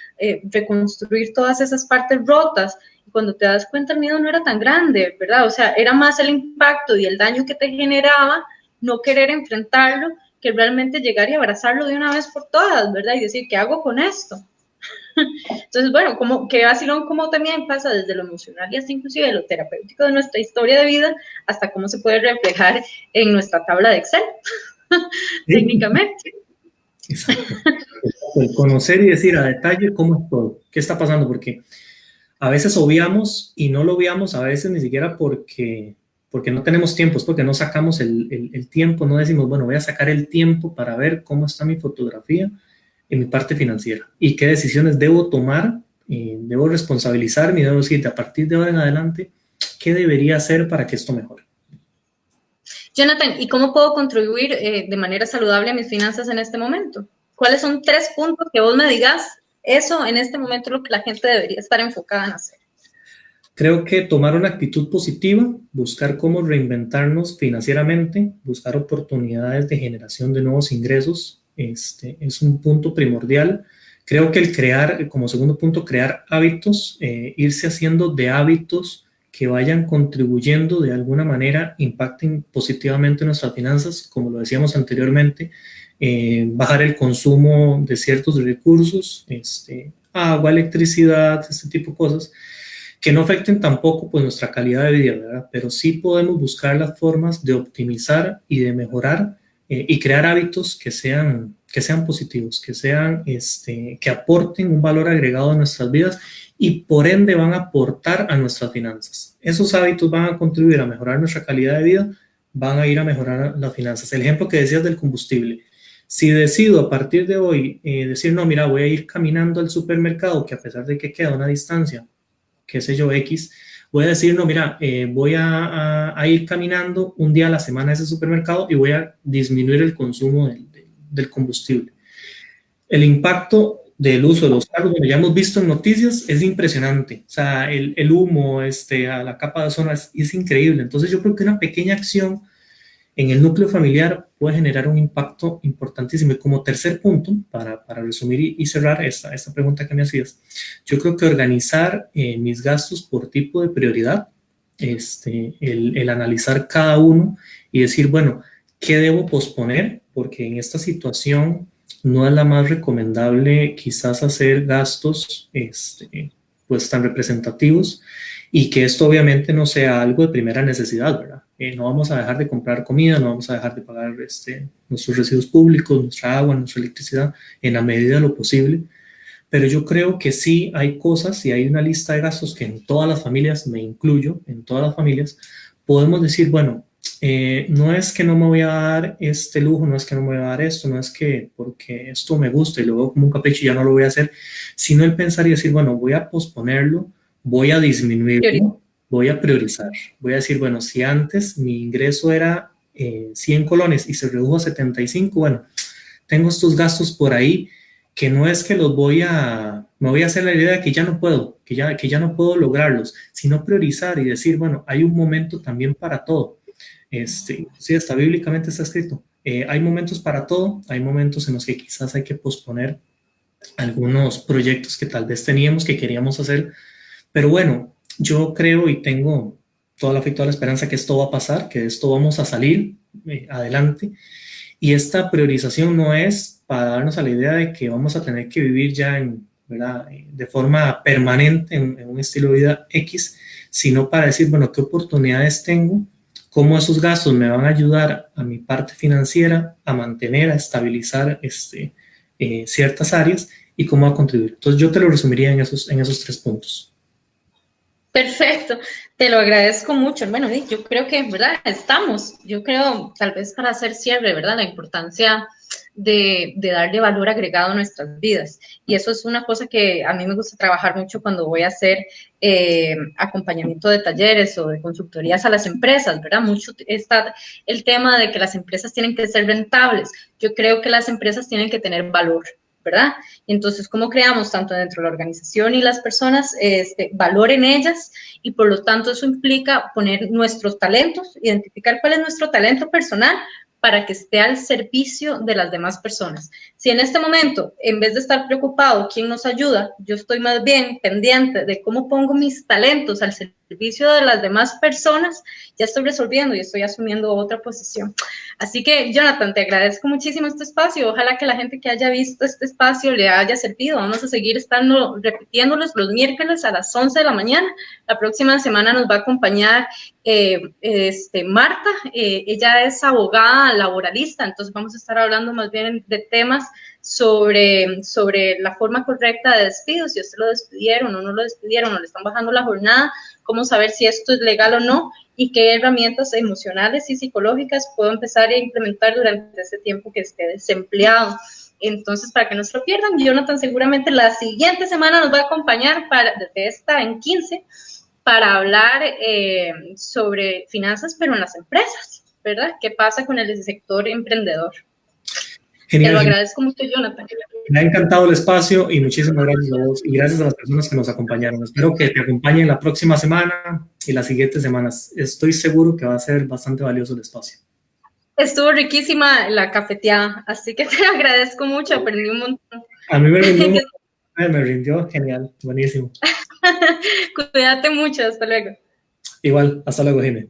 reconstruir todas esas partes rotas. Cuando te das cuenta el miedo no era tan grande, ¿verdad? O sea, era más el impacto y el daño que te generaba no querer enfrentarlo que realmente llegar y abrazarlo de una vez por todas, ¿verdad? Y decir, ¿qué hago con esto? Entonces, bueno, como que vacilón como también pasa desde lo emocional y hasta inclusive de lo terapéutico de nuestra historia de vida hasta cómo se puede reflejar en nuestra tabla de Excel, ¿sí? Técnicamente. Exacto. El conocer y decir a detalle cómo estoy, qué está pasando, porque a veces obviamos y no lo obviamos a veces ni siquiera porque no tenemos tiempo, es porque no sacamos el tiempo, no decimos, bueno, voy a sacar el tiempo para ver cómo está mi fotografía en mi parte financiera y qué decisiones debo tomar, debo responsabilizarme y debo decir, a partir de ahora en adelante, ¿qué debería hacer para que esto mejore? Jonathan, ¿y cómo puedo contribuir de manera saludable a mis finanzas en este momento? ¿Cuáles son 3 puntos que vos me digas? Eso en este momento es lo que la gente debería estar enfocada en hacer. Creo que tomar una actitud positiva, buscar cómo reinventarnos financieramente, buscar oportunidades de generación de nuevos ingresos, es un punto primordial. Creo que el crear, como segundo punto, crear hábitos, irse haciendo de hábitos que vayan contribuyendo de alguna manera, impacten positivamente nuestras finanzas, como lo decíamos anteriormente, bajar el consumo de ciertos recursos, agua, electricidad, este tipo de cosas, que no afecten tampoco pues nuestra calidad de vida, ¿verdad? Pero sí podemos buscar las formas de optimizar y de mejorar y crear hábitos que sean positivos, que aporten un valor agregado a nuestras vidas y por ende van a aportar a nuestras finanzas. Esos hábitos van a contribuir a mejorar nuestra calidad de vida, van a ir a mejorar las finanzas. El ejemplo que decías del combustible. Si decido a partir de hoy decir, no, mira, voy a ir caminando al supermercado, que a pesar de que queda una distancia, qué sé yo, X, voy a decir, no, mira, voy a ir caminando un día a la semana a ese supermercado y voy a disminuir el consumo del combustible. El impacto del uso de los carros, como ya hemos visto en noticias, es impresionante. O sea, el humo a la capa de ozono es increíble. Entonces yo creo que una pequeña acción en el núcleo familiar puede generar un impacto importantísimo. Y como tercer punto, para resumir y cerrar esta pregunta que me hacías, yo creo que organizar mis gastos por tipo de prioridad, el analizar cada uno y decir, bueno, ¿qué debo posponer? Porque en esta situación no es la más recomendable quizás hacer gastos pues tan representativos y que esto obviamente no sea algo de primera necesidad, ¿verdad? No vamos a dejar de comprar comida, no vamos a dejar de pagar nuestros residuos públicos, nuestra agua, nuestra electricidad, en la medida de lo posible. Pero yo creo que sí hay cosas y hay una lista de gastos que en todas las familias, me incluyo, en todas las familias, podemos decir, bueno, no es que no me voy a dar este lujo, no es que no me voy a dar esto, no es que porque esto me gusta y lo veo como un capricho y ya no lo voy a hacer, sino el pensar y decir, bueno, voy a posponerlo, voy a disminuirlo, voy a priorizar, voy a decir, bueno, si antes mi ingreso era 100 colones y se redujo a 75, bueno, tengo estos gastos por ahí que no es que me voy a hacer la idea de que ya no puedo, que ya no puedo lograrlos, sino priorizar y decir, bueno, hay un momento también para todo. Sí, hasta bíblicamente está escrito. Hay momentos para todo, hay momentos en los que quizás hay que posponer algunos proyectos que tal vez teníamos, que queríamos hacer, pero bueno, yo creo y tengo toda la fe y toda la esperanza que esto va a pasar, que de esto vamos a salir adelante. Y esta priorización no es para darnos a la idea de que vamos a tener que vivir ya ¿verdad? De forma permanente en un estilo de vida X, sino para decir, bueno, ¿qué oportunidades tengo? ¿Cómo esos gastos me van a ayudar a mi parte financiera a mantener, a estabilizar ciertas áreas y cómo va a contribuir? Entonces yo te lo resumiría en esos 3 puntos. Perfecto, te lo agradezco mucho. Bueno, yo creo que, ¿verdad? Yo creo, tal vez para hacer cierre, ¿verdad? La importancia de darle valor agregado a nuestras vidas. Y eso es una cosa que a mí me gusta trabajar mucho cuando voy a hacer acompañamiento de talleres o de consultorías a las empresas, ¿verdad? Mucho está el tema de que las empresas tienen que ser rentables. Yo creo que las empresas tienen que tener valor, ¿verdad? Entonces, ¿cómo creamos tanto dentro de la organización y las personas valor en ellas? Y por lo tanto eso implica poner nuestros talentos, identificar cuál es nuestro talento personal para que esté al servicio de las demás personas. Si en este momento, en vez de estar preocupado, ¿quién nos ayuda? Yo estoy más bien pendiente de cómo pongo mis talentos al servicio de las demás personas, ya estoy resolviendo y estoy asumiendo otra posición. Así que, Jonathan, te agradezco muchísimo este espacio. Ojalá que la gente que haya visto este espacio le haya servido. Vamos a seguir estando repitiéndolos los miércoles a las 11 de la mañana. La próxima semana nos va a acompañar Marta. Ella es abogada laboralista, entonces vamos a estar hablando más bien de temas sobre la forma correcta de despido, si usted lo despidieron o no lo despidieron, o le están bajando la jornada, cómo saber si esto es legal o no, y qué herramientas emocionales y psicológicas puedo empezar a implementar durante ese tiempo que esté desempleado. Entonces, para que no se lo pierdan, Jonathan seguramente la siguiente semana nos va a acompañar desde esta en 15 para hablar sobre finanzas, pero en las empresas. ¿verdad? ¿Qué pasa con el sector emprendedor? Genial. Te lo agradezco mucho, Jonathan. Me ha encantado el espacio y muchísimas gracias a vos y gracias a las personas que nos acompañaron. Espero que te acompañen la próxima semana y las siguientes semanas. Estoy seguro que va a ser bastante valioso el espacio. Estuvo riquísima la cafeteada, así que te agradezco mucho, aprendí un montón. A mí me rindió genial, buenísimo. Cuídate mucho, hasta luego. Igual, hasta luego, Jimmy.